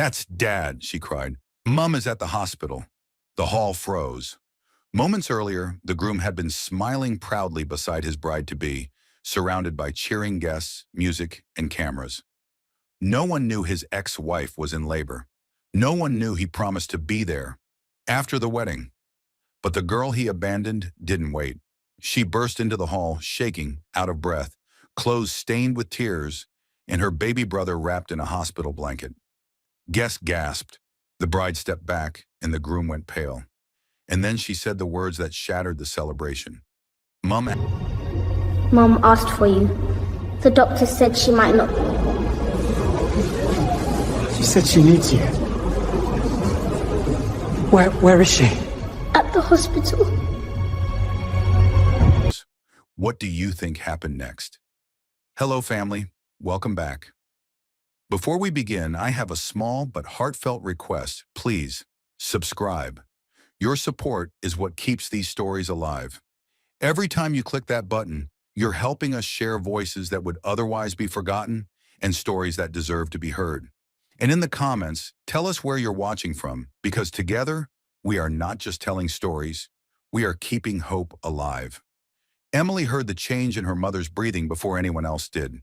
"That's Dad," she cried. "Mom is at the hospital." The hall froze. Moments earlier, the groom had been smiling proudly beside his bride-to-be, surrounded by cheering guests, music, and cameras. No one knew his ex-wife was in labor. No one knew he promised to be there after the wedding. But the girl he abandoned didn't wait. She burst into the hall, shaking, out of breath, clothes stained with tears, and her baby brother wrapped in a hospital blanket. Guests gasped. The bride stepped back, and the groom went pale. And then she said the words that shattered the celebration. Mom asked for you. The doctor said she might not. She said she needs you. Where is she? At the hospital. What do you think happened next? Hello, family. Welcome back. Before we begin, I have a small but heartfelt request. Please, subscribe. Your support is what keeps these stories alive. Every time you click that button, you're helping us share voices that would otherwise be forgotten and stories that deserve to be heard. And in the comments, tell us where you're watching from, because together, we are not just telling stories, we are keeping hope alive. Emily heard the change in her mother's breathing before anyone else did.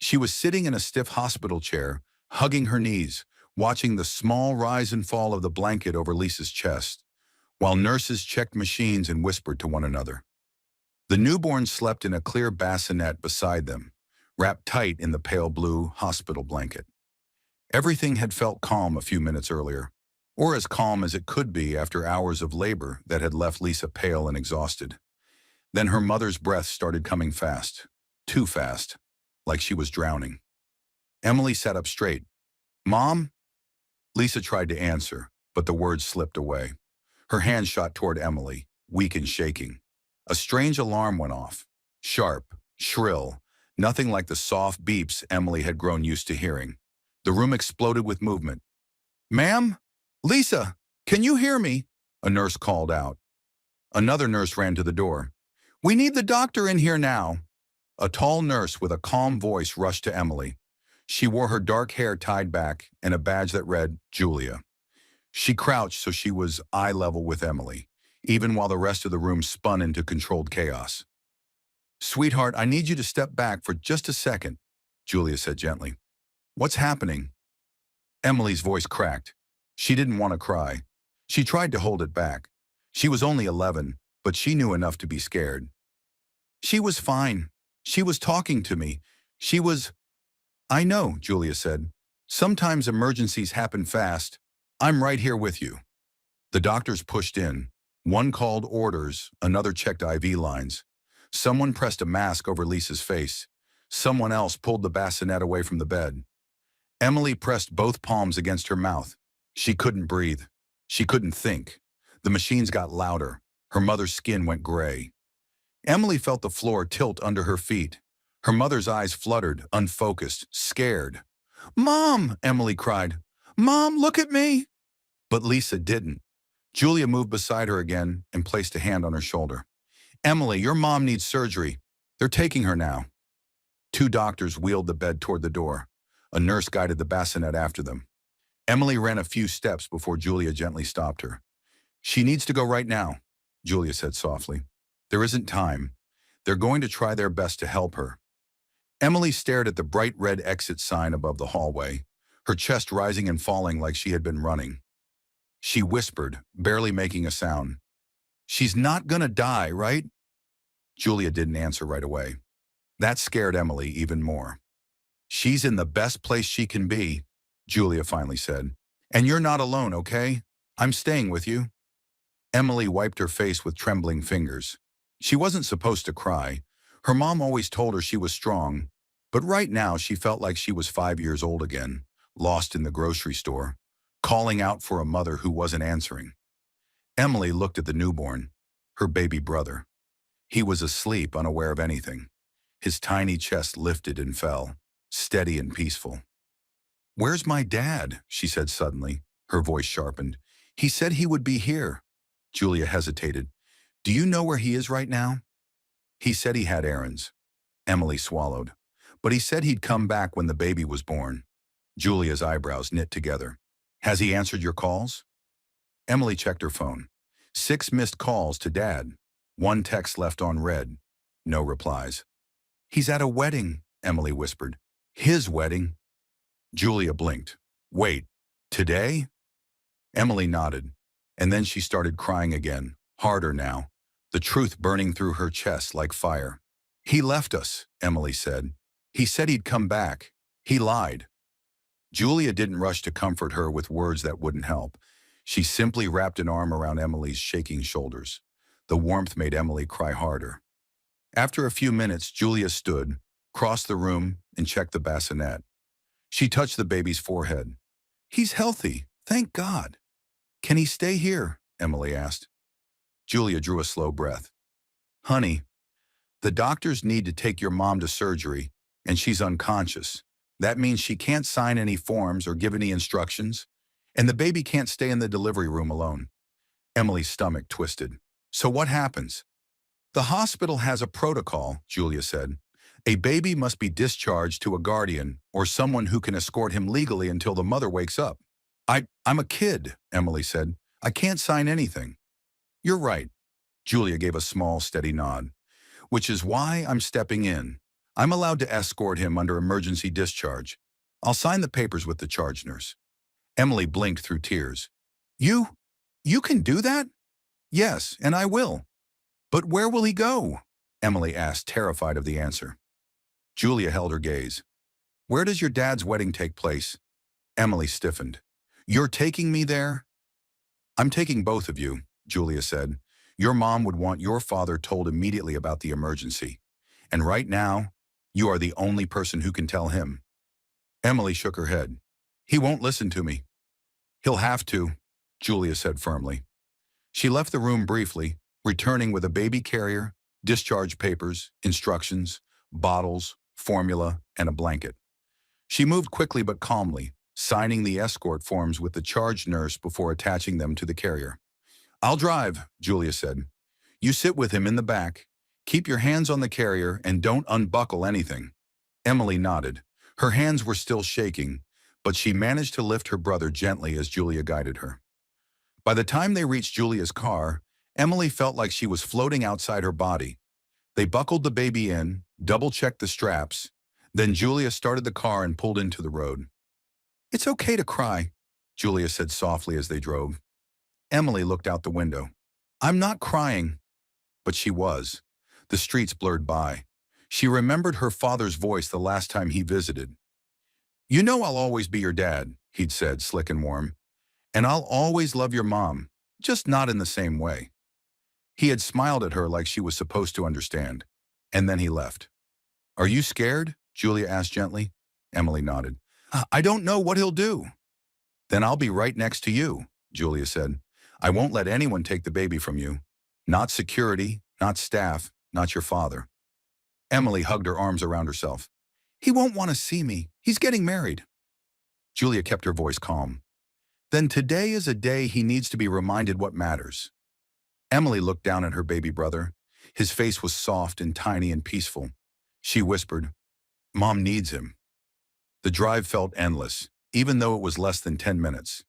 She was sitting in a stiff hospital chair, hugging her knees, watching the small rise and fall of the blanket over Lisa's chest, while nurses checked machines and whispered to one another. The newborn slept in a clear bassinet beside them, wrapped tight in the pale blue hospital blanket. Everything had felt calm a few minutes earlier, or as calm as it could be after hours of labor that had left Lisa pale and exhausted. Then her mother's breath started coming fast, too fast, like she was drowning. Emily sat up straight. "Mom?" Lisa tried to answer, but the words slipped away. Her hand shot toward Emily, weak and shaking. A strange alarm went off, sharp, shrill, nothing like the soft beeps Emily had grown used to hearing. The room exploded with movement. "Ma'am? Lisa, can you hear me?" a nurse called out. Another nurse ran to the door. "We need the doctor in here now." A tall nurse with a calm voice rushed to Emily. She wore her dark hair tied back and a badge that read, Julia. She crouched so she was eye level with Emily, even while the rest of the room spun into controlled chaos. "Sweetheart, I need you to step back for just a second," Julia said gently. "What's happening?" Emily's voice cracked. She didn't want to cry. She tried to hold it back. She was only 11, but she knew enough to be scared. "She was fine. She was talking to me. She was—" "I know," Julia said. "Sometimes emergencies happen fast. I'm right here with you." The doctors pushed in. One called orders, another checked IV lines. Someone pressed a mask over Lisa's face. Someone else pulled the bassinet away from the bed. Emily pressed both palms against her mouth. She couldn't breathe. She couldn't think. The machines got louder. Her mother's skin went gray. Emily felt the floor tilt under her feet. Her mother's eyes fluttered, unfocused, scared. "Mom!" Emily cried. "Mom, look at me!" But Lisa didn't. Julia moved beside her again and placed a hand on her shoulder. "Emily, your mom needs surgery. They're taking her now." Two doctors wheeled the bed toward the door. A nurse guided the bassinet after them. Emily ran a few steps before Julia gently stopped her. "She needs to go right now," Julia said softly. "There isn't time. They're going to try their best to help her." Emily stared at the bright red exit sign above the hallway, her chest rising and falling like she had been running. She whispered, barely making a sound. "She's not gonna die, right?" Julia didn't answer right away. That scared Emily even more. "She's in the best place she can be," Julia finally said. "And you're not alone, okay? I'm staying with you." Emily wiped her face with trembling fingers. She wasn't supposed to cry. Her mom always told her she was strong, but right now she felt like she was 5 years old again, lost in the grocery store, calling out for a mother who wasn't answering. Emily looked at the newborn, her baby brother. He was asleep, unaware of anything. His tiny chest lifted and fell, steady and peaceful. "Where's my dad?" she said suddenly, her voice sharpened. "He said he would be here." Julia hesitated. "Do you know where he is right now?" "He said he had errands." Emily swallowed. "But he said he'd come back when the baby was born." Julia's eyebrows knit together. Has he answered your calls? Emily checked her phone. 6 missed calls to Dad. 1 text left on read. No replies. He's at a wedding, Emily whispered. His wedding? Julia blinked. Wait, today? Emily nodded, and then she started crying again, harder now, the truth burning through her chest like fire. He left us, Emily said. He said he'd come back. He lied. Julia didn't rush to comfort her with words that wouldn't help. She simply wrapped an arm around Emily's shaking shoulders. The warmth made Emily cry harder. After a few minutes, Julia stood, crossed the room, and checked the bassinet. She touched the baby's forehead. He's healthy, thank God. Can he stay here? Emily asked. Julia drew a slow breath. Honey, the doctors need to take your mom to surgery, and she's unconscious. That means she can't sign any forms or give any instructions, and the baby can't stay in the delivery room alone. Emily's stomach twisted. So what happens? The hospital has a protocol, Julia said. A baby must be discharged to a guardian or someone who can escort him legally until the mother wakes up. I'm a kid, Emily said. I can't sign anything. You're right. Julia gave a small, steady nod. Which is why I'm stepping in. I'm allowed to escort him under emergency discharge. I'll sign the papers with the charge nurse. Emily blinked through tears. You can do that? Yes, and I will. But where will he go? Emily asked, terrified of the answer. Julia held her gaze. Where does your dad's wedding take place? Emily stiffened. You're taking me there? I'm taking both of you, Julia said. Your mom would want your father told immediately about the emergency. And right now, you are the only person who can tell him. Emily shook her head. He won't listen to me. He'll have to, Julia said firmly. She left the room briefly, returning with a baby carrier, discharge papers, instructions, bottles, formula, and a blanket. She moved quickly but calmly, signing the escort forms with the charge nurse before attaching them to the carrier. I'll drive, Julia said. You sit with him in the back, keep your hands on the carrier, and don't unbuckle anything. Emily nodded. Her hands were still shaking, but she managed to lift her brother gently as Julia guided her. By the time they reached Julia's car, Emily felt like she was floating outside her body. They buckled the baby in, double-checked the straps, then Julia started the car and pulled into the road. It's okay to cry, Julia said softly as they drove. Emily looked out the window. I'm not crying. But she was. The streets blurred by. She remembered her father's voice the last time he visited. You know I'll always be your dad, he'd said, slick and warm. And I'll always love your mom, just not in the same way. He had smiled at her like she was supposed to understand. And then he left. Are you scared? Julia asked gently. Emily nodded. I don't know what he'll do. Then I'll be right next to you, Julia said. I won't let anyone take the baby from you. Not security, not staff, not your father. Emily hugged her arms around herself. He won't want to see me. He's getting married. Julia kept her voice calm. Then today is a day he needs to be reminded what matters. Emily looked down at her baby brother. His face was soft and tiny and peaceful. She whispered, Mom needs him. The drive felt endless, even though it was less than 10 minutes.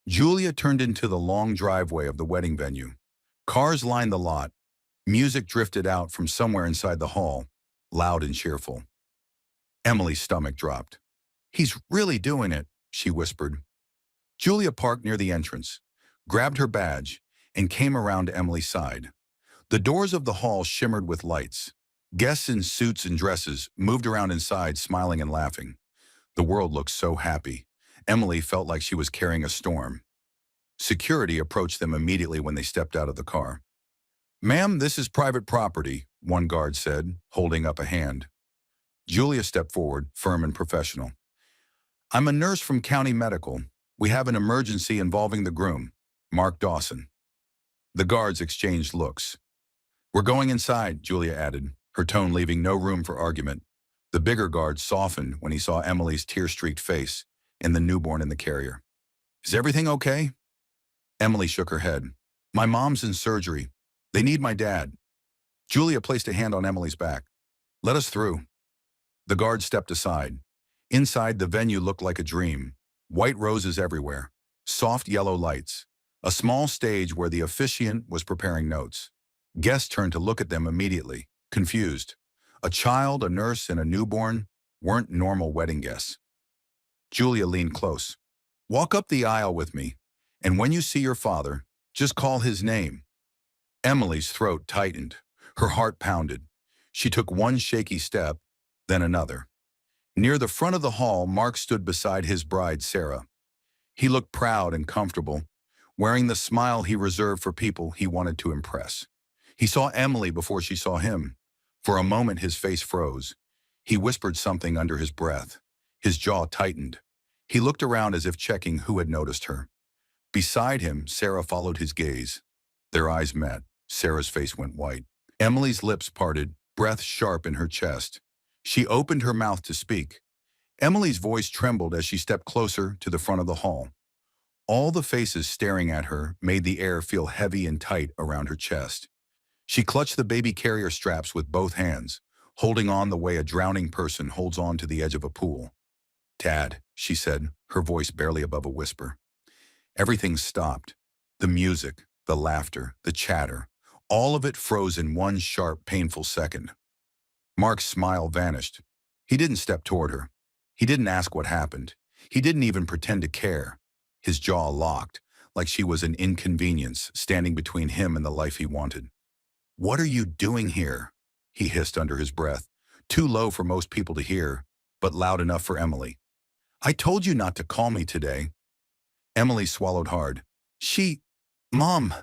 Julia turned into the long driveway of the wedding venue. Cars lined the lot. Music drifted out from somewhere inside the hall, loud and cheerful. Emily's stomach dropped. He's really doing it, she whispered. Julia parked near the entrance, grabbed her badge, and came around to Emily's side. The doors of the hall shimmered with lights. Guests in suits and dresses moved around inside, smiling and laughing. The world looked so happy. Emily felt like she was carrying a storm. Security approached them immediately when they stepped out of the car. Ma'am, this is private property, one guard said, holding up a hand. Julia stepped forward, firm and professional. I'm a nurse from County Medical. We have an emergency involving the groom, Mark Dawson. The guards exchanged looks. We're going inside, Julia added, her tone leaving no room for argument. The bigger guard softened when he saw Emily's tear-streaked face and the newborn in the carrier. Is everything okay? Emily shook her head. My mom's in surgery. They need my dad. Julia placed a hand on Emily's back. Let us through. The guard stepped aside. Inside, the venue looked like a dream. White roses everywhere, Soft yellow lights. A small stage where the officiant was preparing notes. Guests turned to look at them immediately, confused. A child, a nurse, and a newborn weren't normal wedding guests. Julia leaned close. Walk up the aisle with me, and when you see your father, just call his name. Emily's throat tightened. Her heart pounded. She took one shaky step, then another. Near the front of the hall, Mark stood beside his bride, Sarah. He looked proud and comfortable, wearing the smile he reserved for people he wanted to impress. He saw Emily before she saw him. For a moment, his face froze. He whispered something under his breath. His jaw tightened. He looked around as if checking who had noticed her. Beside him, Sarah followed his gaze. Their eyes met. Sarah's face went white. Emily's lips parted, breath sharp in her chest. She opened her mouth to speak. Emily's voice trembled as she stepped closer to the front of the hall. All the faces staring at her made the air feel heavy and tight around her chest. She clutched the baby carrier straps with both hands, holding on the way a drowning person holds on to the edge of a pool. "Dad," she said, her voice barely above a whisper. Everything stopped. The music, the laughter, the chatter, all of it froze in one sharp, painful second. Mark's smile vanished. He didn't step toward her. He didn't ask what happened. He didn't even pretend to care. His jaw locked, like she was an inconvenience standing between him and the life he wanted. "What are you doing here?" he hissed under his breath, too low for most people to hear, but loud enough for Emily. "I told you not to call me today." Emily swallowed hard. Mom,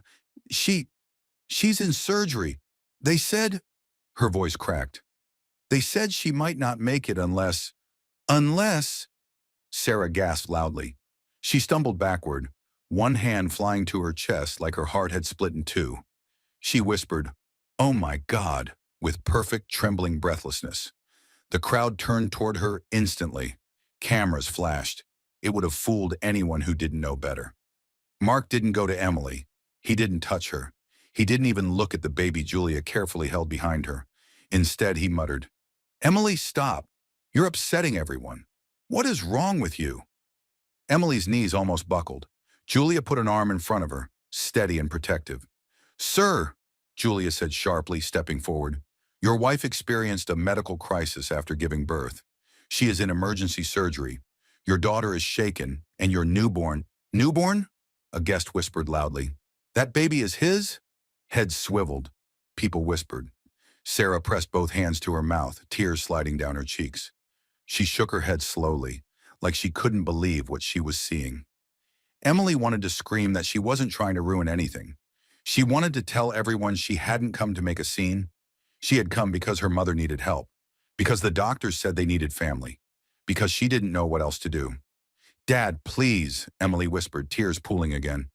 she's in surgery. They said," her voice cracked. "They said she might not make it unless, Sarah gasped loudly. She stumbled backward, one hand flying to her chest like her heart had split in two. She whispered, "Oh my God," with perfect trembling breathlessness. The crowd turned toward her instantly. Cameras flashed. It would have fooled anyone who didn't know better. Mark didn't go to Emily. He didn't touch her. He didn't even look at the baby Julia carefully held behind her. Instead, he muttered, "Emily, stop. You're upsetting everyone. What is wrong with you?" Emily's knees almost buckled. Julia put an arm in front of her, steady and protective. "Sir," Julia said sharply, stepping forward, "your wife experienced a medical crisis after giving birth. She is in emergency surgery. Your daughter is shaken, and your newborn—" "Newborn?" a guest whispered loudly. "That baby is his?" Heads swiveled. People whispered. Sarah pressed both hands to her mouth, tears sliding down her cheeks. She shook her head slowly, like she couldn't believe what she was seeing. Emily wanted to scream that she wasn't trying to ruin anything. She wanted to tell everyone she hadn't come to make a scene. She had come because her mother needed help, because the doctors said they needed family, because she didn't know what else to do. "Dad, please," Emily whispered, tears pooling again.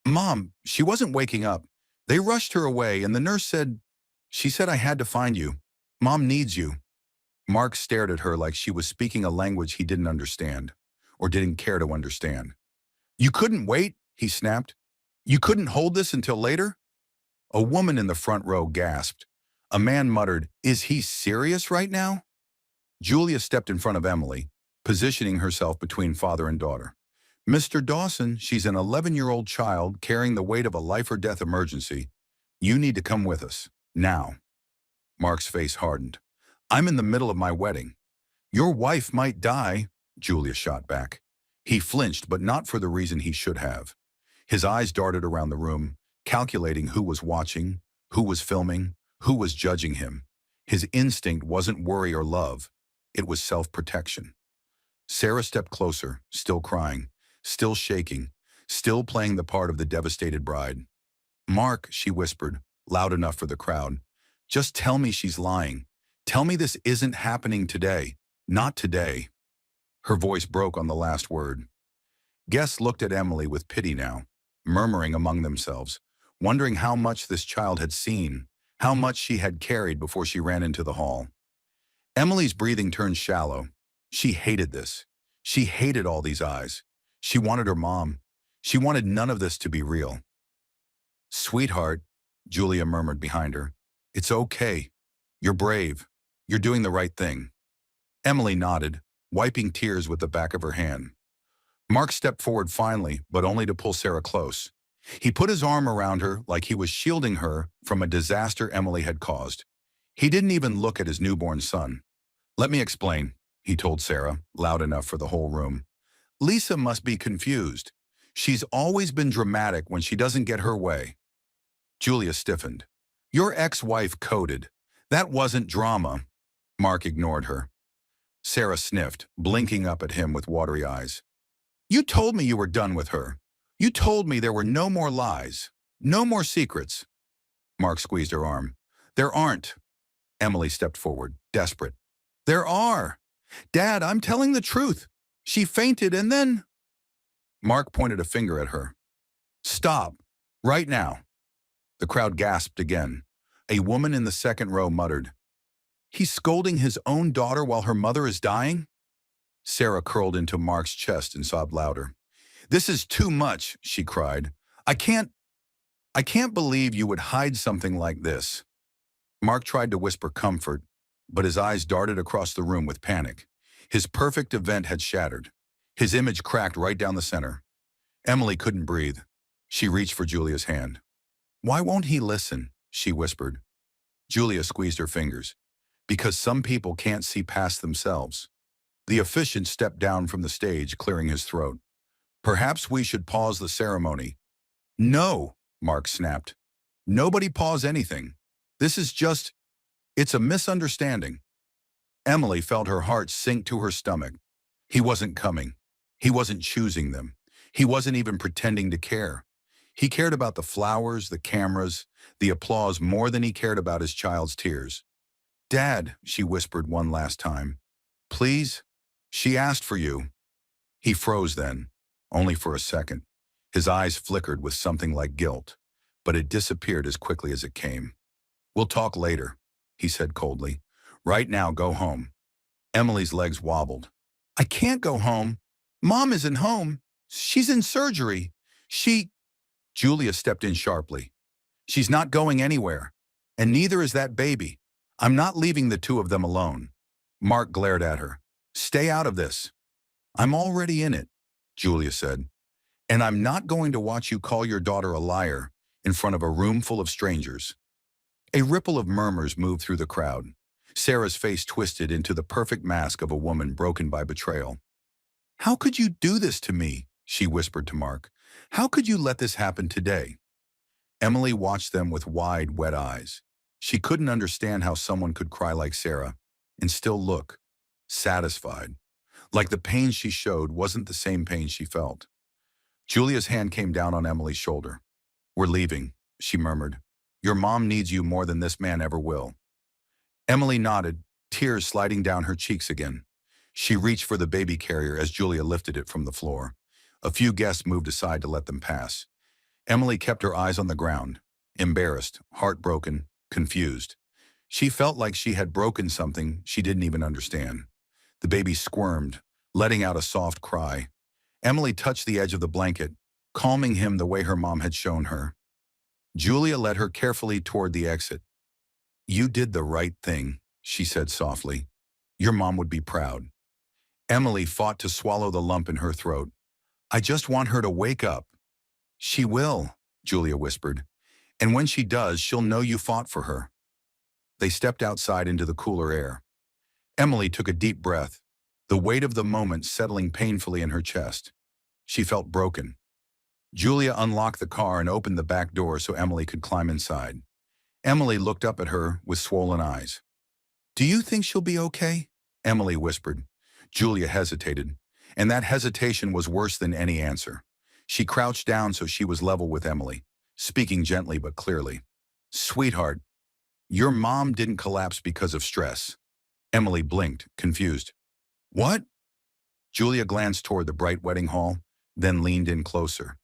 "Mom, she wasn't waking up. They rushed her away, and the nurse said, she said I had to find you. Mom needs you." Mark stared at her like she was speaking a language he didn't understand, or didn't care to understand. "You couldn't wait?" he snapped. "You couldn't hold this until later?" A woman in the front row gasped. A man muttered, "Is he serious right now?" Julia stepped in front of Emily, positioning herself between father and daughter. "Mr. Dawson, she's an 11-year-old child carrying the weight of a life-or-death emergency. You need to come with us, now." Mark's face hardened. "I'm in the middle of my wedding." "Your wife might die," Julia shot back. He flinched, but not for the reason he should have. His eyes darted around the room, calculating who was watching, who was filming, who was judging him. His instinct wasn't worry or love. It was self-protection. Sarah stepped closer, still crying, still shaking, still playing the part of the devastated bride. "Mark," she whispered, loud enough for the crowd, "just tell me she's lying. Tell me this isn't happening today. Not today." Her voice broke on the last word. Guests looked at Emily with pity now, murmuring among themselves, wondering how much this child had seen, how much she had carried before she ran into the hall. Emily's breathing turned shallow. She hated this. She hated all these eyes. She wanted her mom. She wanted none of this to be real. "Sweetheart," Julia murmured behind her, "it's okay. You're brave. You're doing the right thing." Emily nodded, wiping tears with the back of her hand. Mark stepped forward finally, but only to pull Sarah close. He put his arm around her like he was shielding her from a disaster Emily had caused. He didn't even look at his newborn son. "Let me explain," he told Sarah, loud enough for the whole room. "Lisa must be confused. She's always been dramatic when she doesn't get her way." Julia stiffened. "Your ex-wife coded. That wasn't drama." Mark ignored her. Sarah sniffed, blinking up at him with watery eyes. "You told me you were done with her. You told me there were no more lies, no more secrets." Mark squeezed her arm. "There aren't." Emily stepped forward, desperate. "There are. Dad, I'm telling the truth. She fainted and then—" Mark pointed a finger at her. "Stop. Right now." The crowd gasped again. A woman in the second row muttered, "He's scolding his own daughter while her mother is dying?" Sarah curled into Mark's chest and sobbed louder. "This is too much," she cried. I can't believe you would hide something like this." Mark tried to whisper comfort, but his eyes darted across the room with panic. His perfect event had shattered. His image cracked right down the center. Emily couldn't breathe. She reached for Julia's hand. "Why won't he listen?" she whispered. Julia squeezed her fingers. "Because some people can't see past themselves." The officiant stepped down from the stage, clearing his throat. "Perhaps we should pause the ceremony." "No," Mark snapped. "Nobody pause anything. This is it's a misunderstanding." Emily felt her heart sink to her stomach. He wasn't coming. He wasn't choosing them. He wasn't even pretending to care. He cared about the flowers, the cameras, the applause more than he cared about his child's tears. "Dad," she whispered one last time. "Please? She asked for you." He froze then, only for a second. His eyes flickered with something like guilt, but it disappeared as quickly as it came. "We'll talk later," he said coldly. "Right now, go home." Emily's legs wobbled. "I can't go home. Mom isn't home. She's in surgery. Julia stepped in sharply. "She's not going anywhere, and neither is that baby. I'm not leaving the two of them alone." Mark glared at her. "Stay out of this." "I'm already in it," Julia said. "And I'm not going to watch you call your daughter a liar in front of a room full of strangers." A ripple of murmurs moved through the crowd. Sarah's face twisted into the perfect mask of a woman broken by betrayal. "How could you do this to me?" she whispered to Mark. "How could you let this happen today?" Emily watched them with wide, wet eyes. She couldn't understand how someone could cry like Sarah and still look satisfied, like the pain she showed wasn't the same pain she felt. Julia's hand came down on Emily's shoulder. "We're leaving," she murmured. "Your mom needs you more than this man ever will." Emily nodded, tears sliding down her cheeks again. She reached for the baby carrier as Julia lifted it from the floor. A few guests moved aside to let them pass. Emily kept her eyes on the ground, embarrassed, heartbroken, confused. She felt like she had broken something she didn't even understand. The baby squirmed, letting out a soft cry. Emily touched the edge of the blanket, calming him the way her mom had shown her. Julia led her carefully toward the exit. "You did the right thing," she said softly. "Your mom would be proud." Emily fought to swallow the lump in her throat. "I just want her to wake up." "She will," Julia whispered. "And when she does, she'll know you fought for her." They stepped outside into the cooler air. Emily took a deep breath, the weight of the moment settling painfully in her chest. She felt broken. Julia unlocked the car and opened the back door so Emily could climb inside. Emily looked up at her with swollen eyes. "Do you think she'll be okay?" Emily whispered. Julia hesitated, and that hesitation was worse than any answer. She crouched down so she was level with Emily, speaking gently but clearly. "Sweetheart, your mom didn't collapse because of stress." Emily blinked, confused. "What?" Julia glanced toward the bright wedding hall, then leaned in closer.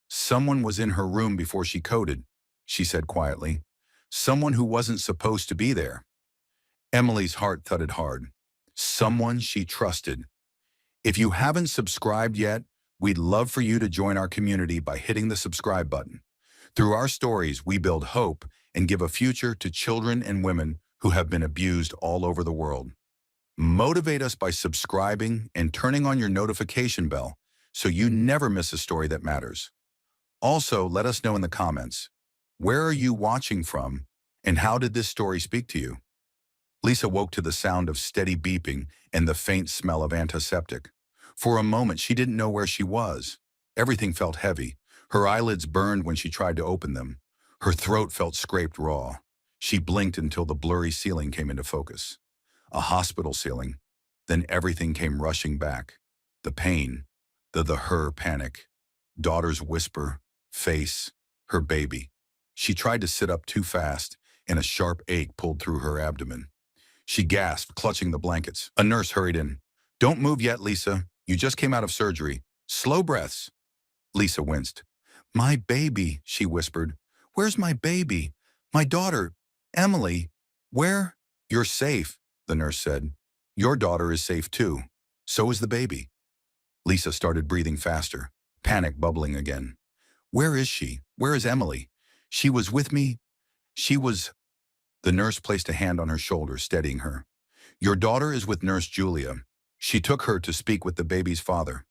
"Someone was in her room before she coded," she said quietly. "Someone who wasn't supposed to be there." Emily's heart thudded hard. Someone she trusted. If you haven't subscribed yet, we'd love for you to join our community by hitting the subscribe button. Through our stories, we build hope and give a future to children and women who have been abused all over the world. Motivate us by subscribing and turning on your notification bell so you never miss a story that matters. Also, let us know in the comments, where are you watching from, and how did this story speak to you? Lisa woke to the sound of steady beeping and the faint smell of antiseptic. For a moment, she didn't know where she was. Everything felt heavy. Her eyelids burned when she tried to open them. Her throat felt scraped raw. She blinked until the blurry ceiling came into focus. A hospital ceiling. Then everything came rushing back. The pain, her panic, daughter's whisper, face, her baby. She tried to sit up too fast, and a sharp ache pulled through her abdomen. She gasped, clutching the blankets. A nurse hurried in. "Don't move yet, Lisa. You just came out of surgery. Slow breaths." Lisa winced. "My baby," she whispered. "Where's my baby? My daughter, Emily. Where?" "You're safe," the nurse said. "Your daughter is safe too. So is the baby." Lisa started breathing faster, panic bubbling again. "Where is she? Where is Emily? She was with me. She was..." The nurse placed a hand on her shoulder, steadying her. "Your daughter is with Nurse Julia. She took her to speak with the baby's father."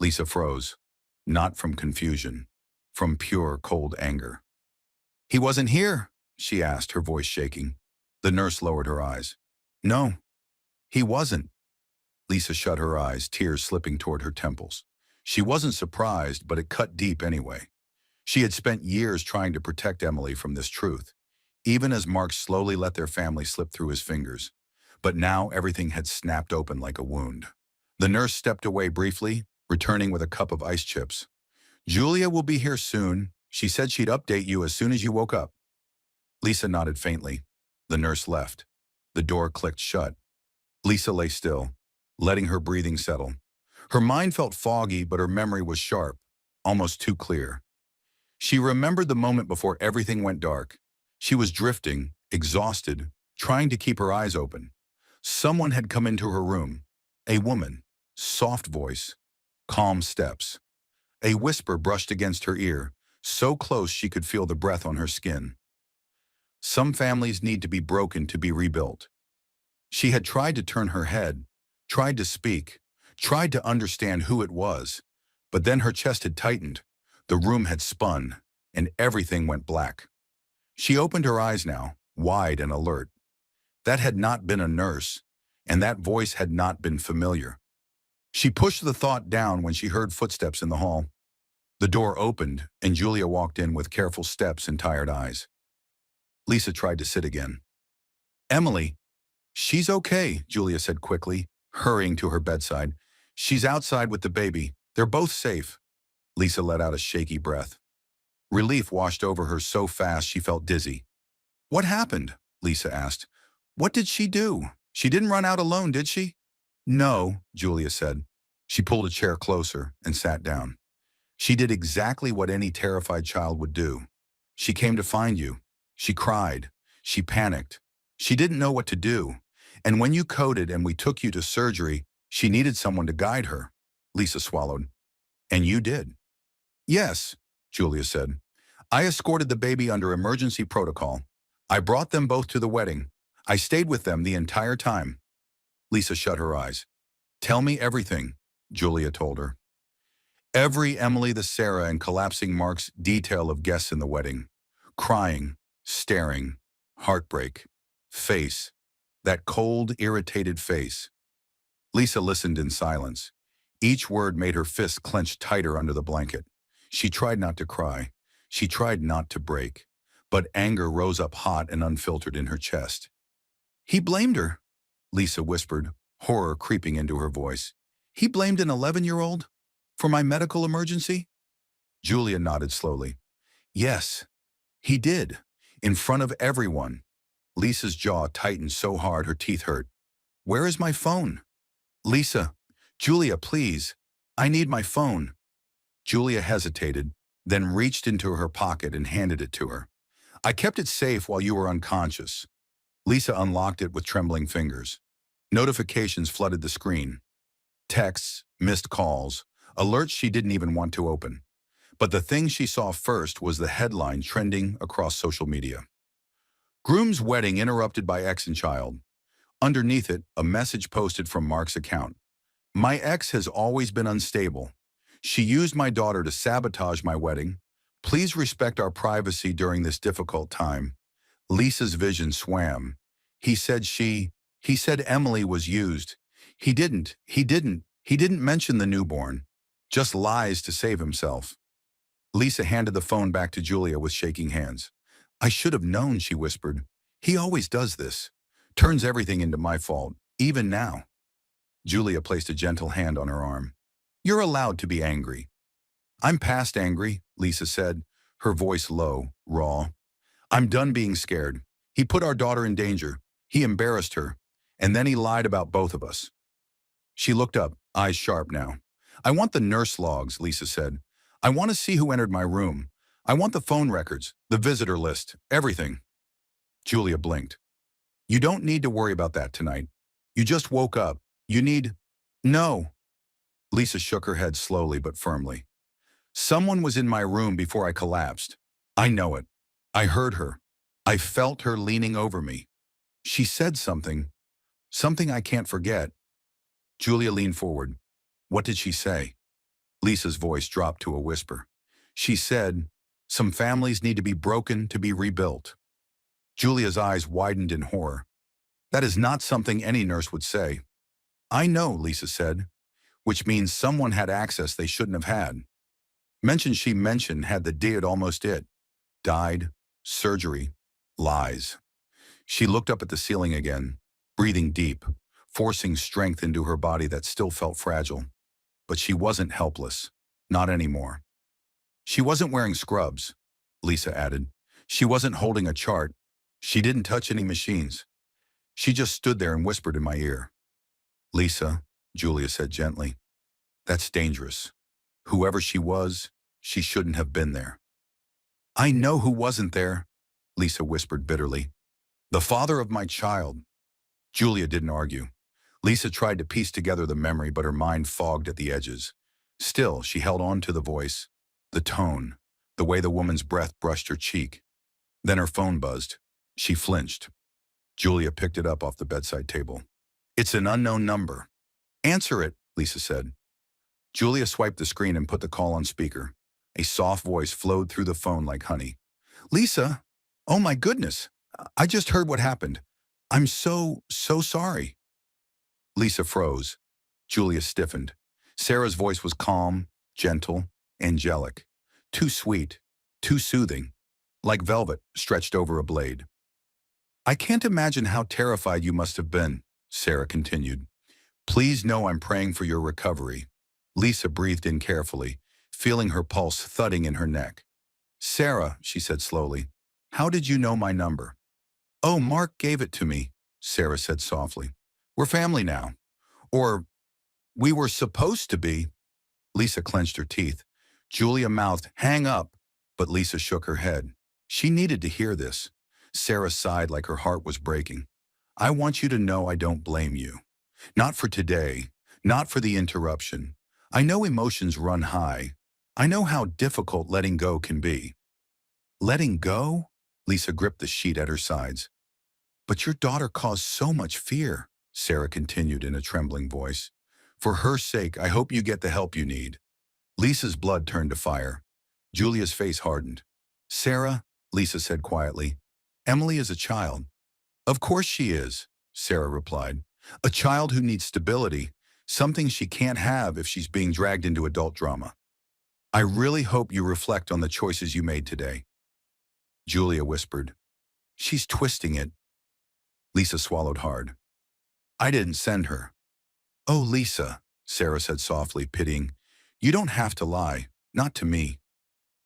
Lisa froze, not from confusion, from pure, cold anger. "He wasn't here?" she asked, her voice shaking. The nurse lowered her eyes. "No, he wasn't." Lisa shut her eyes, tears slipping toward her temples. She wasn't surprised, but it cut deep anyway. She had spent years trying to protect Emily from this truth, even as Mark slowly let their family slip through his fingers. But now everything had snapped open like a wound. The nurse stepped away briefly, returning with a cup of ice chips. "Julia will be here soon. She said she'd update you as soon as you woke up." Lisa nodded faintly. The nurse left. The door clicked shut. Lisa lay still, letting her breathing settle. Her mind felt foggy, but her memory was sharp, almost too clear. She remembered the moment before everything went dark. She was drifting, exhausted, trying to keep her eyes open. Someone had come into her room. A woman, soft voice, calm steps. A whisper brushed against her ear, so close she could feel the breath on her skin. Some families need to be broken to be rebuilt. She had tried to turn her head, tried to speak, tried to understand who it was, but then her chest had tightened, the room had spun, and everything went black. She opened her eyes now, wide and alert. That had not been a nurse, and that voice had not been familiar. She pushed the thought down when she heard footsteps in the hall. The door opened, and Julia walked in with careful steps and tired eyes. Lisa tried to sit again. "Emily." "She's okay," Julia said quickly, hurrying to her bedside. "She's outside with the baby. They're both safe." Lisa let out a shaky breath. Relief washed over her so fast she felt dizzy. "What happened?" Lisa asked. "What did she do? She didn't run out alone, did she?" "No," Julia said. She pulled a chair closer and sat down. "She did exactly what any terrified child would do. She came to find you. She cried. She panicked. She didn't know what to do. And when you coded and we took you to surgery, she needed someone to guide her." Lisa swallowed. "And you did?" "Yes," Julia said. "I escorted the baby under emergency protocol. I brought them both to the wedding. I stayed with them the entire time." Lisa shut her eyes. "Tell me everything," Julia told her. Every Emily the Sarah and collapsing Mark's detail of guests in the wedding. Crying, staring, heartbreak, face. That cold, irritated face. Lisa listened in silence. Each word made her fists clench tighter under the blanket. She tried not to cry. She tried not to break. But anger rose up hot and unfiltered in her chest. "He blamed her," Lisa whispered, horror creeping into her voice. "He blamed an 11-year-old? For my medical emergency?" Julia nodded slowly. "Yes, he did. In front of everyone." Lisa's jaw tightened so hard her teeth hurt. "Where is my phone?" "Lisa, Julia, please. I need my phone." Julia hesitated, then reached into her pocket and handed it to her. "I kept it safe while you were unconscious." Lisa unlocked it with trembling fingers. Notifications flooded the screen. Texts, missed calls, alerts she didn't even want to open. But the thing she saw first was the headline trending across social media. "Groom's wedding interrupted by ex and child." Underneath it, a message posted from Mark's account. "My ex has always been unstable. She used my daughter to sabotage my wedding. Please respect our privacy during this difficult time. Lisa's vision swam. He said he said Emily was used. He didn't mention the newborn. Just lies to save himself. Lisa handed the phone back to Julia with shaking hands. I should have known, she whispered. He always does this. Turns everything into my fault, even now. Julia placed a gentle hand on her arm. You're allowed to be angry. I'm past angry, Lisa said, her voice low, raw. I'm done being scared. He put our daughter in danger. He embarrassed her. And then he lied about both of us. She looked up, eyes sharp now. I want the nurse logs, Lisa said. I want to see who entered my room. I want the phone records, the visitor list, everything. Julia blinked. You don't need to worry about that tonight. You just woke up. You need... No. Lisa shook her head slowly but firmly. Someone was in my room before I collapsed. I know it. I heard her. I felt her leaning over me. She said something I can't forget. Julia leaned forward. What did she say? Lisa's voice dropped to a whisper. She said, some families need to be broken to be rebuilt. Julia's eyes widened in horror. That is not something any nurse would say. I know, Lisa said, which means someone had access they shouldn't have had. She mentioned had the did almost it. Died, surgery, lies. She looked up at the ceiling again, breathing deep, forcing strength into her body that still felt fragile. But she wasn't helpless, not anymore. She wasn't wearing scrubs, Lisa added. She wasn't holding a chart. She didn't touch any machines. She just stood there and whispered in my ear. Lisa, Julia said gently, that's dangerous. Whoever she was, she shouldn't have been there. I know who wasn't there, Lisa whispered bitterly. The father of my child. Julia didn't argue. Lisa tried to piece together the memory, but her mind fogged at the edges. Still, she held on to the voice, the tone, the way the woman's breath brushed her cheek. Then her phone buzzed. She flinched. Julia picked it up off the bedside table. It's an unknown number. Answer it, Lisa said. Julia swiped the screen and put the call on speaker. A soft voice flowed through the phone like honey. Lisa, oh my goodness, I just heard what happened. I'm so sorry. Lisa froze. Julia stiffened. Sarah's voice was calm, gentle, angelic. Too sweet, too soothing, like velvet stretched over a blade. I can't imagine how terrified you must have been, Sarah continued. Please know I'm praying for your recovery. Lisa breathed in carefully, feeling her pulse thudding in her neck. Sarah, she said slowly, how did you know my number? Oh, Mark gave it to me, Sarah said softly. We're family now. Or, we were supposed to be. Lisa clenched her teeth. Julia mouthed, hang up, but Lisa shook her head. She needed to hear this. Sarah sighed like her heart was breaking. I want you to know I don't blame you. Not for today, not for the interruption. I know emotions run high. I know how difficult letting go can be. Letting go? Lisa gripped the sheet at her sides. But your daughter caused so much fear, Sarah continued in a trembling voice. For her sake, I hope you get the help you need. Lisa's blood turned to fire. Julia's face hardened. Sarah, Lisa said quietly, Emily is a child. Of course she is, Sarah replied. A child who needs stability, something she can't have if she's being dragged into adult drama. I really hope you reflect on the choices you made today. Julia whispered. She's twisting it. Lisa swallowed hard. I didn't send her. Oh, Lisa, Sarah said softly, pitying. You don't have to lie, not to me.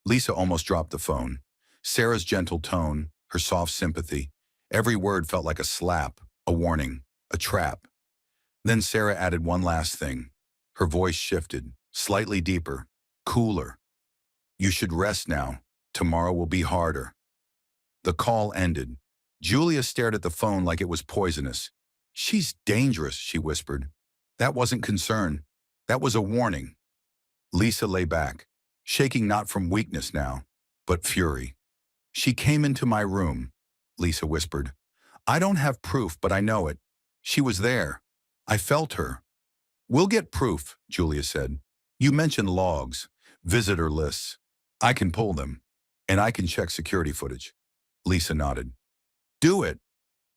Lisa almost dropped the phone. Sarah's gentle tone, her soft sympathy, every word felt like a slap, a warning, a trap. Then Sarah added one last thing. Her voice shifted, slightly deeper, cooler. You should rest now. Tomorrow will be harder. The call ended. Julia stared at the phone like it was poisonous. She's dangerous, she whispered. That wasn't concern. That was a warning. Lisa lay back, shaking not from weakness now, but fury. She came into my room, Lisa whispered. I don't have proof, but I know it. She was there. I felt her. We'll get proof, Julia said. You mentioned logs, visitor lists. I can pull them, and I can check security footage. Lisa nodded. Do it.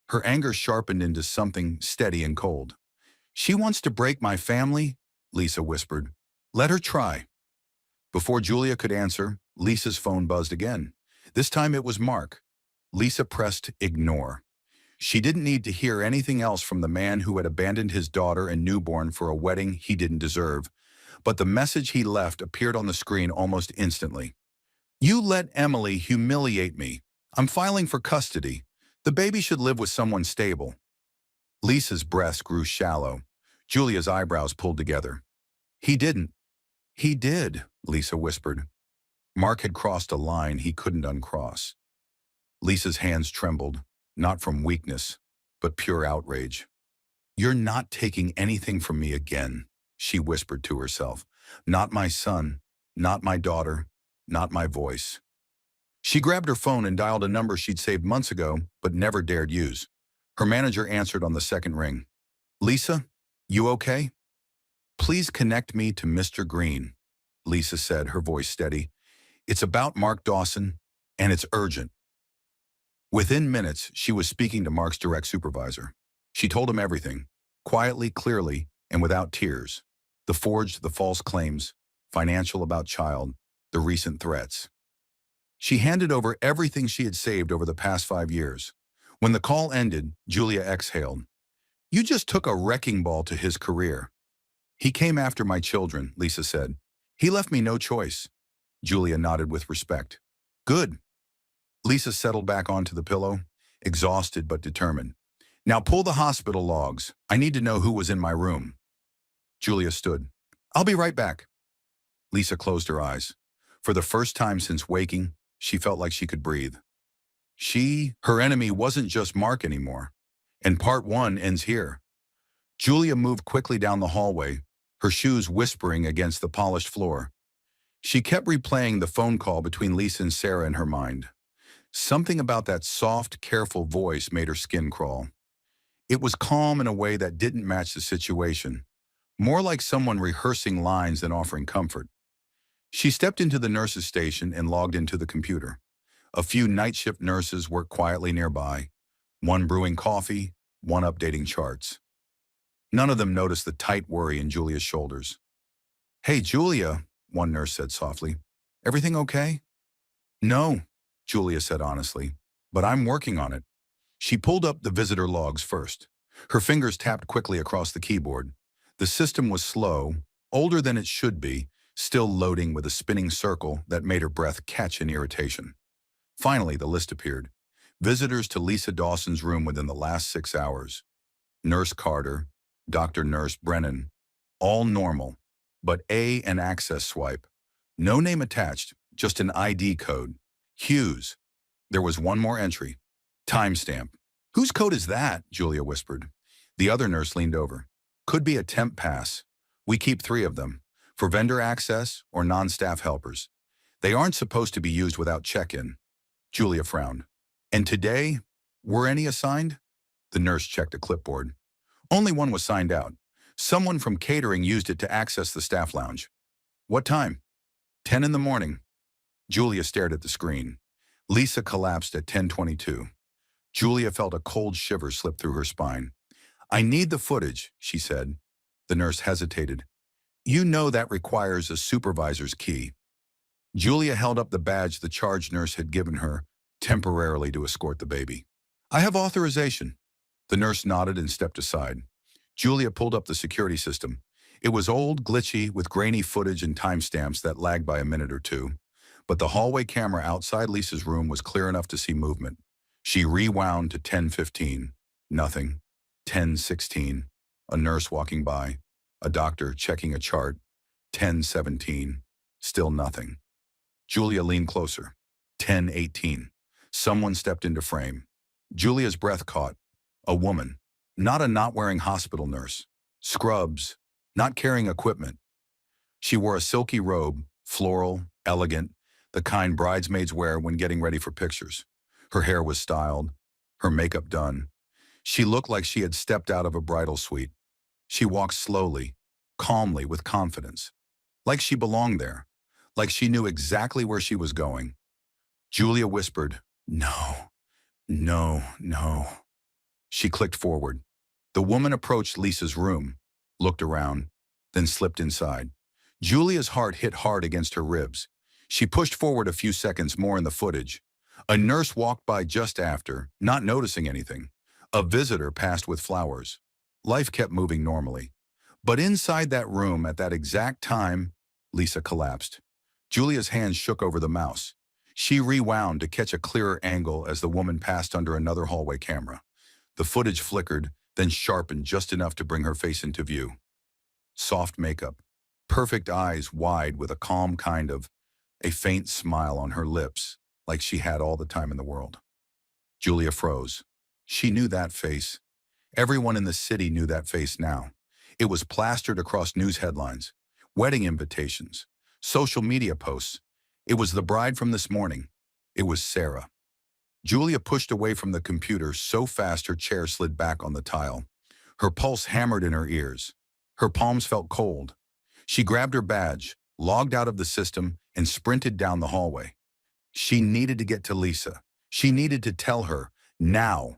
Her anger sharpened into something steady and cold. She wants to break my family, Lisa whispered. Let her try. Before Julia could answer, Lisa's phone buzzed again. This time it was Mark. Lisa pressed ignore. She didn't need to hear anything else from the man who had abandoned his daughter and newborn for a wedding he didn't deserve. But the message he left appeared on the screen almost instantly. You let Emily humiliate me. I'm filing for custody. The baby should live with someone stable. Lisa's breaths grew shallow. Julia's eyebrows pulled together. He didn't. He did, Lisa whispered. Mark had crossed a line he couldn't uncross. Lisa's hands trembled, not from weakness, but pure outrage. You're not taking anything from me again, she whispered to herself. Not my son, not my daughter, not my voice. She grabbed her phone and dialed a number she'd saved months ago, but never dared use. Her manager answered on the second ring. Lisa, you okay? Please connect me to Mr. Green, Lisa said, her voice steady. It's about Mark Dawson, and it's urgent. Within minutes, she was speaking to Mark's direct supervisor. She told him everything, quietly, clearly, and without tears. The forged, the false claims, financial about child, the recent threats. She handed over everything she had saved over the past 5 years. When the call ended, Julia exhaled. You just took a wrecking ball to his career. He came after my children, Lisa said. He left me no choice. Julia nodded with respect. Good. Lisa settled back onto the pillow, exhausted but determined. Now pull the hospital logs. I need to know who was in my room. Julia stood. I'll be right back. Lisa closed her eyes. For the first time since waking, she felt like she could breathe. Her enemy wasn't just Mark anymore. And part 1 ends here. Julia moved quickly down the hallway, her shoes whispering against the polished floor. She kept replaying the phone call between Lisa and Sarah in her mind. Something about that soft, careful voice made her skin crawl. It was calm in a way that didn't match the situation, more like someone rehearsing lines than offering comfort. She stepped into the nurse's station and logged into the computer. A few night shift nurses worked quietly nearby, one brewing coffee, one updating charts. None of them noticed the tight worry in Julia's shoulders. Hey, Julia, one nurse said softly. Everything okay? No, Julia said honestly, but I'm working on it. She pulled up the visitor logs first. Her fingers tapped quickly across the keyboard. The system was slow, older than it should be, still loading with a spinning circle that made her breath catch in irritation. Finally, the list appeared. Visitors to Lisa Dawson's room within the last 6 hours. Nurse Carter, Dr. Nurse Brennan, all normal, but an access swipe. No name attached, just an ID code. Hughes. There was one more entry. Timestamp. Whose code is that? Julia whispered. The other nurse leaned over. Could be a temp pass. We keep 3 of them, for vendor access or non-staff helpers. They aren't supposed to be used without check-in. Julia frowned. And today, were any assigned? The nurse checked a clipboard. Only one was signed out. Someone from catering used it to access the staff lounge. What time? 10 in the morning. Julia stared at the screen. Lisa collapsed at 10:22. Julia felt a cold shiver slip through her spine. I need the footage, she said. The nurse hesitated. You know that requires a supervisor's key. Julia held up the badge the charge nurse had given her, temporarily to escort the baby. I have authorization. The nurse nodded and stepped aside. Julia pulled up the security system. It was old, glitchy, with grainy footage and timestamps that lagged by a minute or two. But the hallway camera outside Lisa's room was clear enough to see movement. She rewound to 10:15. Nothing. 10:16. A nurse walking by. A doctor checking a chart. 10:17. Still nothing. Julia leaned closer. 10:18. Someone stepped into frame. Julia's breath caught. A woman. Not a not-wearing hospital nurse. Scrubs. Not carrying equipment. She wore a silky robe, floral, elegant, the kind bridesmaids wear when getting ready for pictures. Her hair was styled, her makeup done. She looked like she had stepped out of a bridal suite. She walked slowly, calmly, with confidence. like she belonged there, like she knew exactly where she was going. Julia whispered, "No, no, no." She clicked forward. The woman approached Lisa's room, looked around, then slipped inside. Julia's heart hit hard against her ribs. She pushed forward a few seconds more in the footage. A nurse walked by just after, not noticing anything. A visitor passed with flowers. Life kept moving normally. But inside that room at that exact time, Lisa collapsed. Julia's hands shook over the mouse. She rewound to catch a clearer angle as the woman passed under another hallway camera. The footage flickered, then sharpened just enough to bring her face into view. Soft makeup, perfect eyes wide with a calm kind of, a faint smile on her lips, like she had all the time in the world. Julia froze. She knew that face. Everyone in the city knew that face now. It was plastered across news headlines, wedding invitations, social media posts. It was the bride from this morning. It was Sarah. Julia pushed away from the computer so fast her chair slid back on the tile. Her pulse hammered in her ears. Her palms felt cold. She grabbed her badge, logged out of the system, and sprinted down the hallway. She needed to get to Lisa. She needed to tell her, now.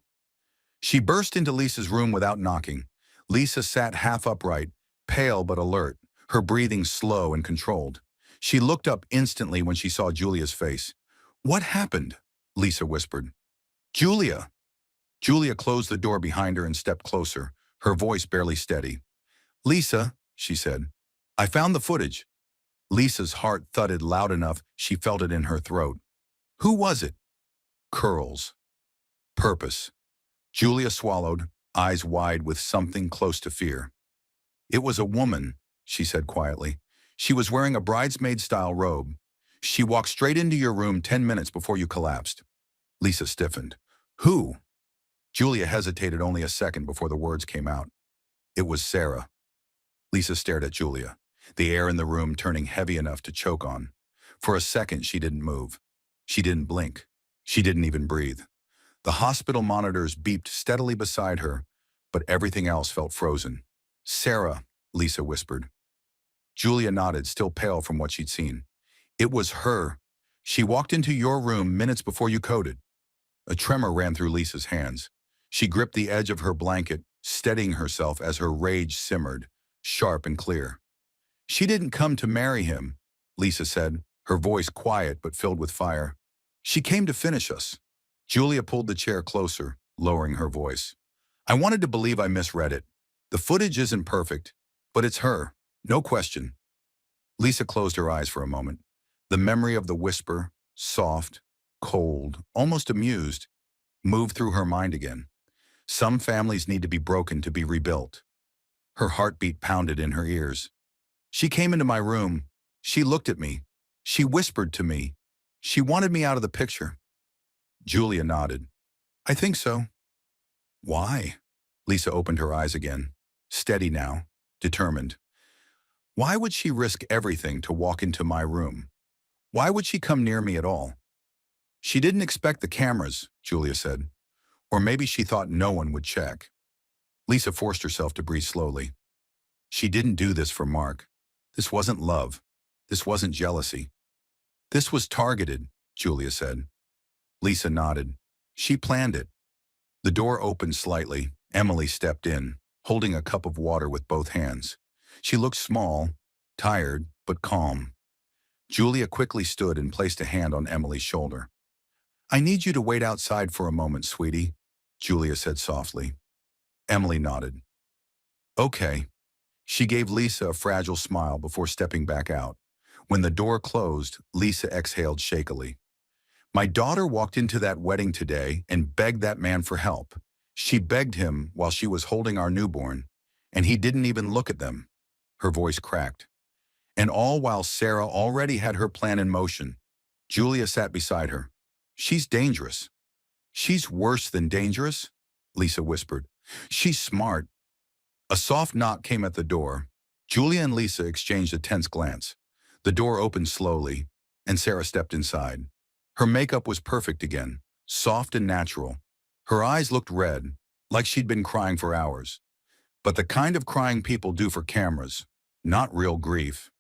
She burst into Lisa's room without knocking. Lisa sat half upright, pale but alert, her breathing slow and controlled. She looked up instantly when she saw Julia's face. "What happened?" Lisa whispered. "Julia!" Julia closed the door behind her and stepped closer, her voice barely steady. "Lisa," she said, "I found the footage." Lisa's heart thudded loud enough she felt it in her throat. "Who was it?" Curls. Purpose. Julia swallowed, eyes wide with something close to fear. "It was a woman," she said quietly. "She was wearing a bridesmaid-style robe. She walked straight into your room 10 minutes before you collapsed." Lisa stiffened. "Who?" Julia hesitated only a second before the words came out. "It was Sarah." Lisa stared at Julia, the air in the room turning heavy enough to choke on. For a second, she didn't move. She didn't blink. She didn't even breathe. The hospital monitors beeped steadily beside her, but everything else felt frozen. "Sarah," Lisa whispered. Julia nodded, still pale from what she'd seen. "It was her. She walked into your room minutes before you coded." A tremor ran through Lisa's hands. She gripped the edge of her blanket, steadying herself as her rage simmered, sharp and clear. "She didn't come to marry him," Lisa said, her voice quiet but filled with fire. "She came to finish us." Julia pulled the chair closer, lowering her voice. "I wanted to believe I misread it. The footage isn't perfect, but it's her, no question." Lisa closed her eyes for a moment. The memory of the whisper, soft, cold, almost amused, moved through her mind again. Some families need to be broken to be rebuilt. Her heartbeat pounded in her ears. "She came into my room. She looked at me. She whispered to me. She wanted me out of the picture." Julia nodded. "I think so." "Why?" Lisa opened her eyes again, steady now, determined. "Why would she risk everything to walk into my room? Why would she come near me at all?" "She didn't expect the cameras," Julia said. "Or maybe she thought no one would check." Lisa forced herself to breathe slowly. She didn't do this for Mark. This wasn't love. This wasn't jealousy. "This was targeted," Julia said. Lisa nodded. She planned it. The door opened slightly. Emily stepped in, holding a cup of water with both hands. She looked small, tired, but calm. Julia quickly stood and placed a hand on Emily's shoulder. "I need you to wait outside for a moment, sweetie," Julia said softly. Emily nodded. "Okay." She gave Lisa a fragile smile before stepping back out. When the door closed, Lisa exhaled shakily. "My daughter walked into that wedding today and begged that man for help. She begged him while she was holding our newborn, and he didn't even look at them." Her voice cracked. "And all while Sarah already had her plan in motion." Julia sat beside her. "She's dangerous." "She's worse than dangerous," Lisa whispered. "She's smart." A soft knock came at the door. Julia and Lisa exchanged a tense glance. The door opened slowly, and Sarah stepped inside. Her makeup was perfect again, soft and natural. Her eyes looked red, like she'd been crying for hours. But the kind of crying people do for cameras, not real grief.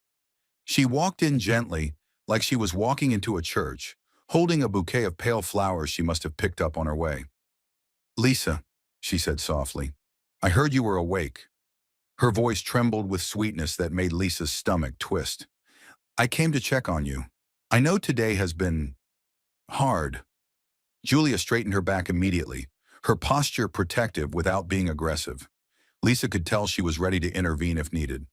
She walked in gently, like she was walking into a church, holding a bouquet of pale flowers she must have picked up on her way. "Lisa," she said softly, "I heard you were awake." Her voice trembled with sweetness that made Lisa's stomach twist. "I came to check on you. I know today has been hard." Julia straightened her back immediately, her posture protective without being aggressive. Lisa could tell she was ready to intervene if needed.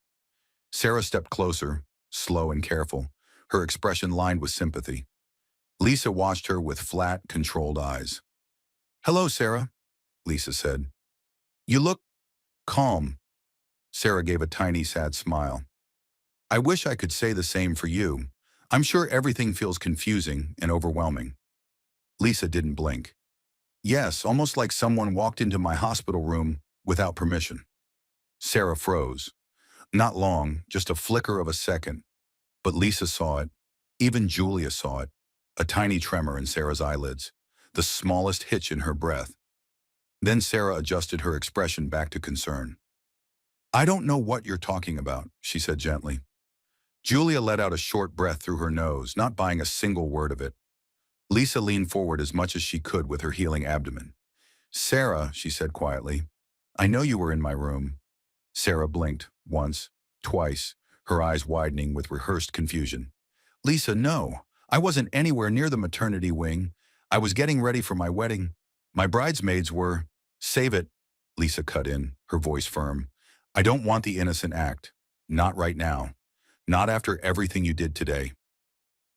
Sarah stepped closer, slow and careful, her expression lined with sympathy. Lisa watched her with flat, controlled eyes. "Hello, Sarah," Lisa said. "You look calm." Sarah gave a tiny, sad smile. "I wish I could say the same for you. I'm sure everything feels confusing and overwhelming." Lisa didn't blink. "Yes, almost like someone walked into my hospital room without permission." Sarah froze. Not long, just a flicker of a second. But Lisa saw it. Even Julia saw it. A tiny tremor in Sarah's eyelids, the smallest hitch in her breath. Then Sarah adjusted her expression back to concern. "I don't know what you're talking about," she said gently. Julia let out a short breath through her nose, not buying a single word of it. Lisa leaned forward as much as she could with her healing abdomen. "Sarah," she said quietly, "I know you were in my room." Sarah blinked, once, twice, her eyes widening with rehearsed confusion. "Lisa, no. I wasn't anywhere near the maternity wing. I was getting ready for my wedding. My bridesmaids were—" "Save it," Lisa cut in, her voice firm. "I don't want the innocent act. Not right now. Not after everything you did today."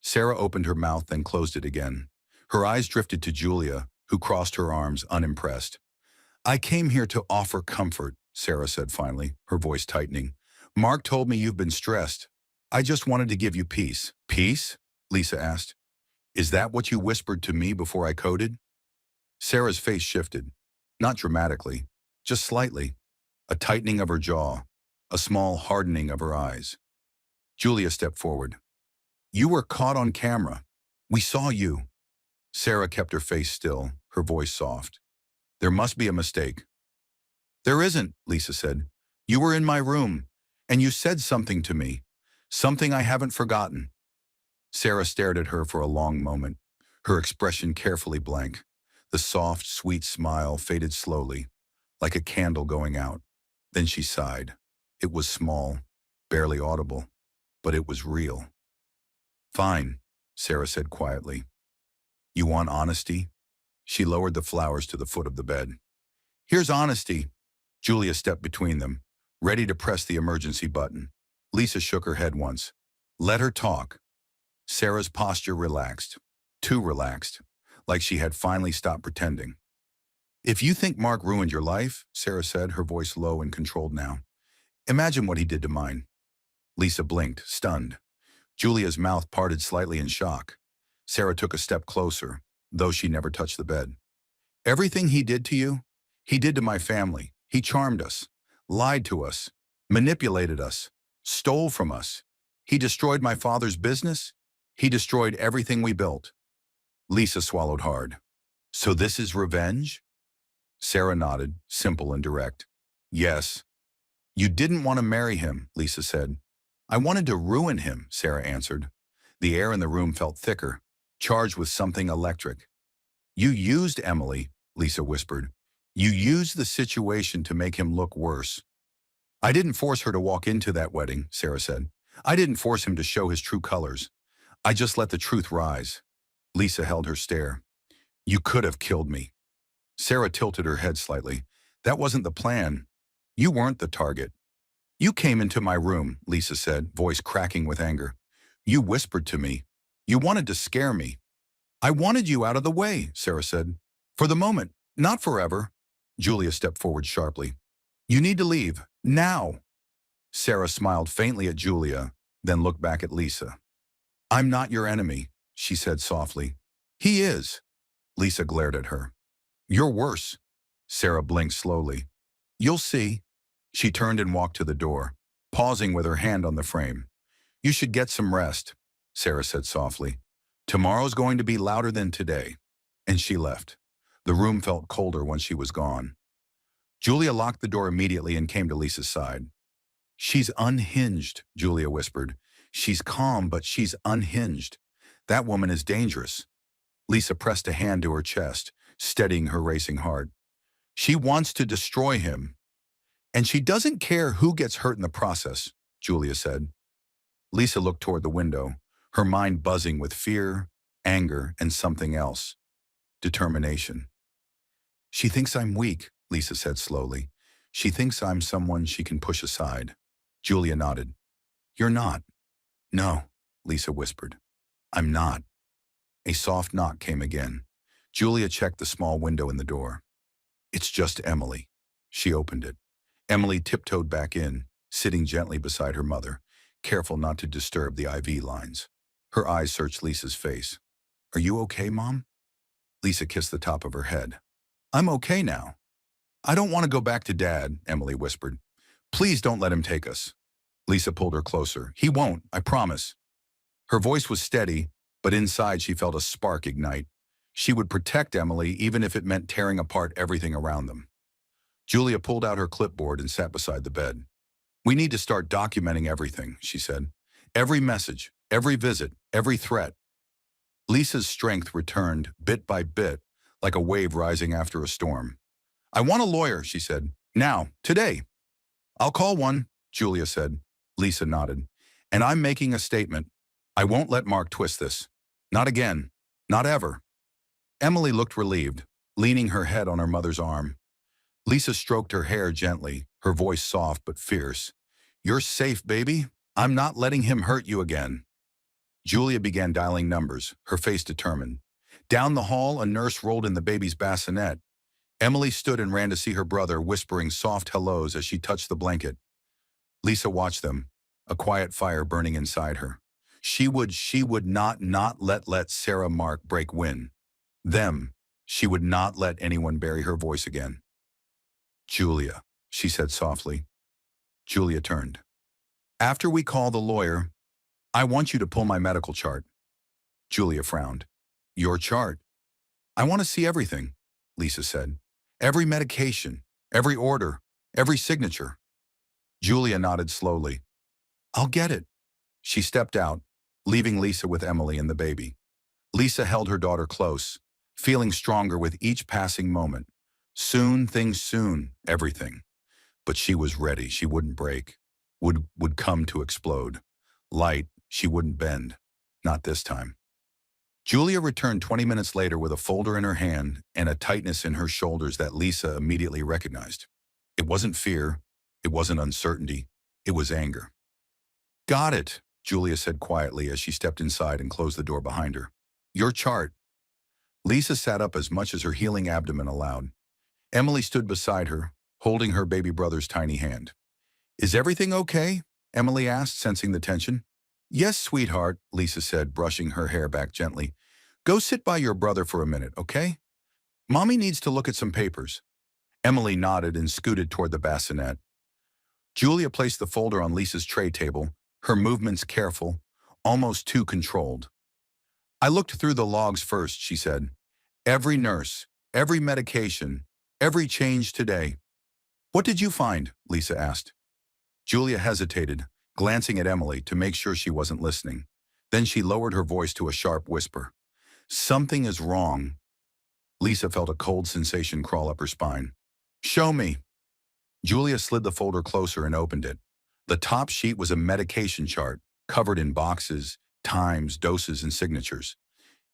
Sarah opened her mouth, then closed it again. Her eyes drifted to Julia, who crossed her arms, unimpressed. "I came here to offer comfort," Sarah said finally, her voice tightening. "Mark told me you've been stressed. I just wanted to give you peace." "Peace?" Lisa asked. "Is that what you whispered to me before I coded?" Sarah's face shifted. Not dramatically, just slightly. A tightening of her jaw, a small hardening of her eyes. Julia stepped forward. "You were caught on camera. We saw you." Sarah kept her face still, her voice soft. "There must be a mistake." "There isn't," Lisa said. "You were in my room, and you said something to me. Something I haven't forgotten." Sarah stared at her for a long moment, her expression carefully blank. The soft, sweet smile faded slowly, like a candle going out. Then she sighed. It was small, barely audible, but it was real. "Fine," Sarah said quietly. "You want honesty?" She lowered the flowers to the foot of the bed. "Here's honesty." Julia stepped between them, ready to press the emergency button. Lisa shook her head once. "Let her talk." Sarah's posture relaxed, too relaxed, like she had finally stopped pretending. "If you think Mark ruined your life," Sarah said, her voice low and controlled now, "imagine what he did to mine." Lisa blinked, stunned. Julia's mouth parted slightly in shock. Sarah took a step closer, though she never touched the bed. "Everything he did to you, he did to my family. He charmed us, lied to us, manipulated us, stole from us. He destroyed my father's business. He destroyed everything we built." Lisa swallowed hard. "So this is revenge?" Sarah nodded, simple and direct. "Yes." "You didn't want to marry him," Lisa said. "I wanted to ruin him," Sarah answered. The air in the room felt thicker, charged with something electric. "You used Emily," Lisa whispered. "You used the situation to make him look worse." "I didn't force her to walk into that wedding," Sarah said. "I didn't force him to show his true colors. I just let the truth rise." Lisa held her stare. "You could have killed me." Sarah tilted her head slightly. "That wasn't the plan. You weren't the target." "You came into my room," Lisa said, voice cracking with anger. "You whispered to me. You wanted to scare me." "I wanted you out of the way," Sarah said. "For the moment, not forever." Julia stepped forward sharply. "You need to leave, now." Sarah smiled faintly at Julia, then looked back at Lisa. "I'm not your enemy," she said softly. "He is." Lisa glared at her. "You're worse." Sarah blinked slowly. "You'll see." She turned and walked to the door, pausing with her hand on the frame. "You should get some rest," Sarah said softly. "Tomorrow's going to be louder than today." And she left. The room felt colder once she was gone. Julia locked the door immediately and came to Lisa's side. "She's unhinged," Julia whispered. She's calm, but she's unhinged. That woman is dangerous. Lisa pressed a hand to her chest, steadying her racing heart. She wants to destroy him. And she doesn't care who gets hurt in the process, Julia said. Lisa looked toward the window, her mind buzzing with fear, anger, and something else. Determination. She thinks I'm weak, Lisa said slowly. She thinks I'm someone she can push aside. Julia nodded. You're not. No, Lisa whispered. I'm not. A soft knock came again. Julia checked the small window in the door. It's just Emily. She opened it. Emily tiptoed back in, sitting gently beside her mother, careful not to disturb the IV lines. Her eyes searched Lisa's face. Are you okay, Mom? Lisa kissed the top of her head. I'm okay now. I don't want to go back to Dad, Emily whispered. Please don't let him take us. Lisa pulled her closer. He won't, I promise. Her voice was steady, but inside she felt a spark ignite. She would protect Emily even if it meant tearing apart everything around them. Julia pulled out her clipboard and sat beside the bed. We need to start documenting everything, she said. Every message, every visit, every threat. Lisa's strength returned, bit by bit, like a wave rising after a storm. I want a lawyer, she said. Now, today. I'll call one, Julia said. Lisa nodded. And I'm making a statement. I won't let Mark twist this. Not again. Not ever. Emily looked relieved, leaning her head on her mother's arm. Lisa stroked her hair gently, her voice soft but fierce. You're safe, baby. I'm not letting him hurt you again. Julia began dialing numbers, her face determined. Down the hall, a nurse rolled in the baby's bassinet. Emily stood and ran to see her brother, whispering soft hellos as she touched the blanket. Lisa watched them, a quiet fire burning inside her. She would not let Sarah Mark break wind. Them, she would not let anyone bury her voice again. Julia, she said softly. Julia turned. After we call the lawyer, I want you to pull my medical chart. Julia frowned. Your chart? I want to see everything, Lisa said. Every medication, every order, every signature. Julia nodded slowly. I'll get it. She stepped out, leaving Lisa with Emily and the baby. Lisa held her daughter close, feeling stronger with each passing moment. Soon, everything. But she was ready. She wouldn't break. Would come to explode. Light, she wouldn't bend. Not this time. Julia returned 20 minutes later with a folder in her hand and a tightness in her shoulders that Lisa immediately recognized. It wasn't fear. It wasn't uncertainty. It was anger. Got it, Julia said quietly as she stepped inside and closed the door behind her. Your chart. Lisa sat up as much as her healing abdomen allowed. Emily stood beside her, holding her baby brother's tiny hand. Is everything okay? Emily asked, sensing the tension. Yes, sweetheart, Lisa said, brushing her hair back gently. Go sit by your brother for a minute, okay? Mommy needs to look at some papers. Emily nodded and scooted toward the bassinet. Julia placed the folder on Lisa's tray table, her movements careful, almost too controlled. I looked through the logs first, she said. Every nurse, every medication, every change today. What did you find? Lisa asked. Julia hesitated, glancing at Emily to make sure she wasn't listening. Then she lowered her voice to a sharp whisper. Something is wrong. Lisa felt a cold sensation crawl up her spine. Show me. Julia slid the folder closer and opened it. The top sheet was a medication chart, covered in boxes, times, doses, and signatures.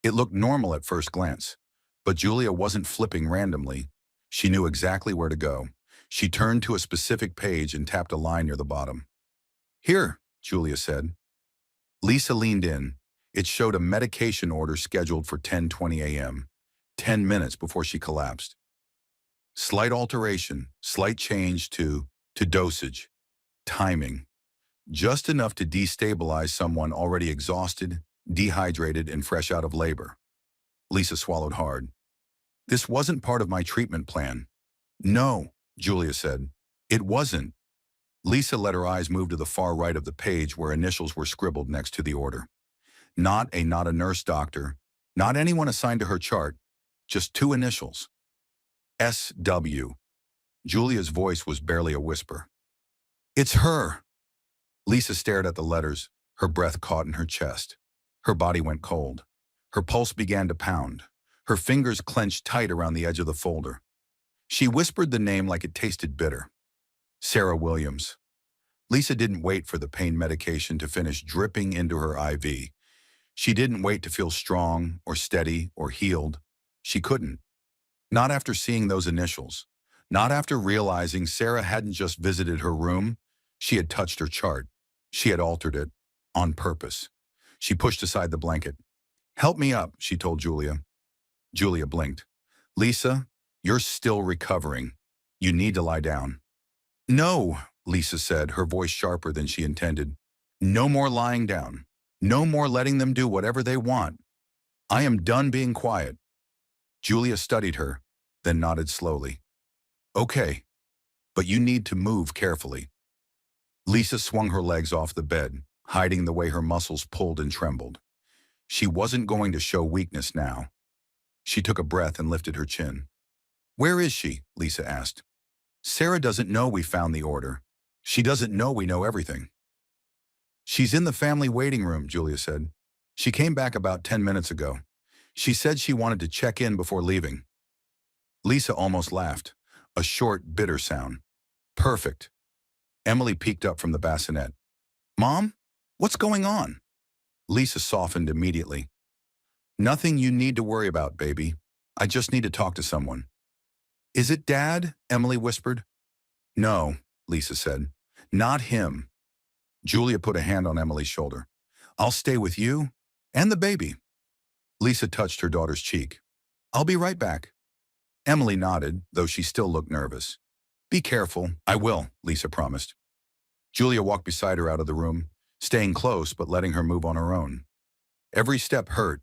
It looked normal at first glance, but Julia wasn't flipping randomly. She knew exactly where to go. She turned to a specific page and tapped a line near the bottom. Here, Julia said. Lisa leaned in. It showed a medication order scheduled for 10:20 a.m., 10 minutes before she collapsed. Slight alteration, slight change to dosage, timing. Just enough to destabilize someone already exhausted, dehydrated, and fresh out of labor. Lisa swallowed hard. This wasn't part of my treatment plan. No, Julia said. It wasn't. Lisa let her eyes move to the far right of the page where initials were scribbled next to the order. Not a nurse doctor, not anyone assigned to her chart, just two initials. S.W. Julia's voice was barely a whisper. It's her. Lisa stared at the letters, Her breath caught in her chest. Her body went cold. Her pulse began to pound. Her fingers clenched tight around the edge of the folder. She whispered the name like it tasted bitter. Sarah Williams. Lisa didn't wait for the pain medication to finish dripping into her IV. She didn't wait to feel strong or steady or healed. She couldn't. Not after seeing those initials. Not after realizing Sarah hadn't just visited her room. She had touched her chart. She had altered it. On purpose. She pushed aside the blanket. "Help me up," she told Julia. Julia blinked. "Lisa, you're still recovering. You need to lie down." "No," Lisa said, her voice sharper than she intended. "No more lying down. No more letting them do whatever they want. I am done being quiet." Julia studied her, then nodded slowly. "Okay, but you need to move carefully." Lisa swung her legs off the bed, hiding the way her muscles pulled and trembled. She wasn't going to show weakness now. She took a breath and lifted her chin. "Where is she?" Lisa asked. "Sarah doesn't know we found the order. She doesn't know we know everything." "She's in the family waiting room," Julia said. "She came back about 10 minutes ago. She said she wanted to check in before leaving." Lisa almost laughed, a short, bitter sound. "Perfect." Emily peeked up from the bassinet. "Mom, what's going on?" Lisa softened immediately. "Nothing you need to worry about, baby. I just need to talk to someone." "Is it Dad?" Emily whispered. "No," Lisa said. "Not him." Julia put a hand on Emily's shoulder. "I'll stay with you and the baby." Lisa touched her daughter's cheek. "I'll be right back." Emily nodded, though she still looked nervous. "Be careful." "I will," Lisa promised. Julia walked beside her out of the room, staying close but letting her move on her own. Every step hurt,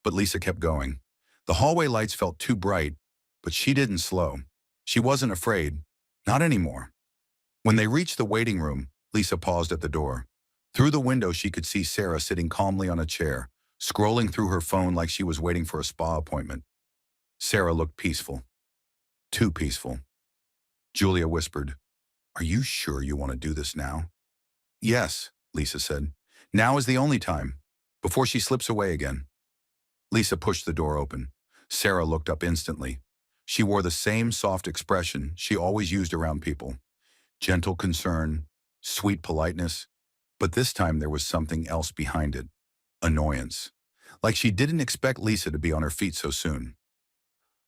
but Lisa kept going. The hallway lights felt too bright, but she didn't slow. She wasn't afraid. Not anymore. When they reached the waiting room, Lisa paused at the door. Through the window, she could see Sarah sitting calmly on a chair, scrolling through her phone like she was waiting for a spa appointment. Sarah looked peaceful. Too peaceful. Julia whispered, "Are you sure you want to do this now?" "Yes," Lisa said. "Now is the only time, before she slips away again." Lisa pushed the door open. Sarah looked up instantly. She wore the same soft expression she always used around people. Gentle concern, sweet politeness, but this time there was something else behind it. Annoyance. Like she didn't expect Lisa to be on her feet so soon.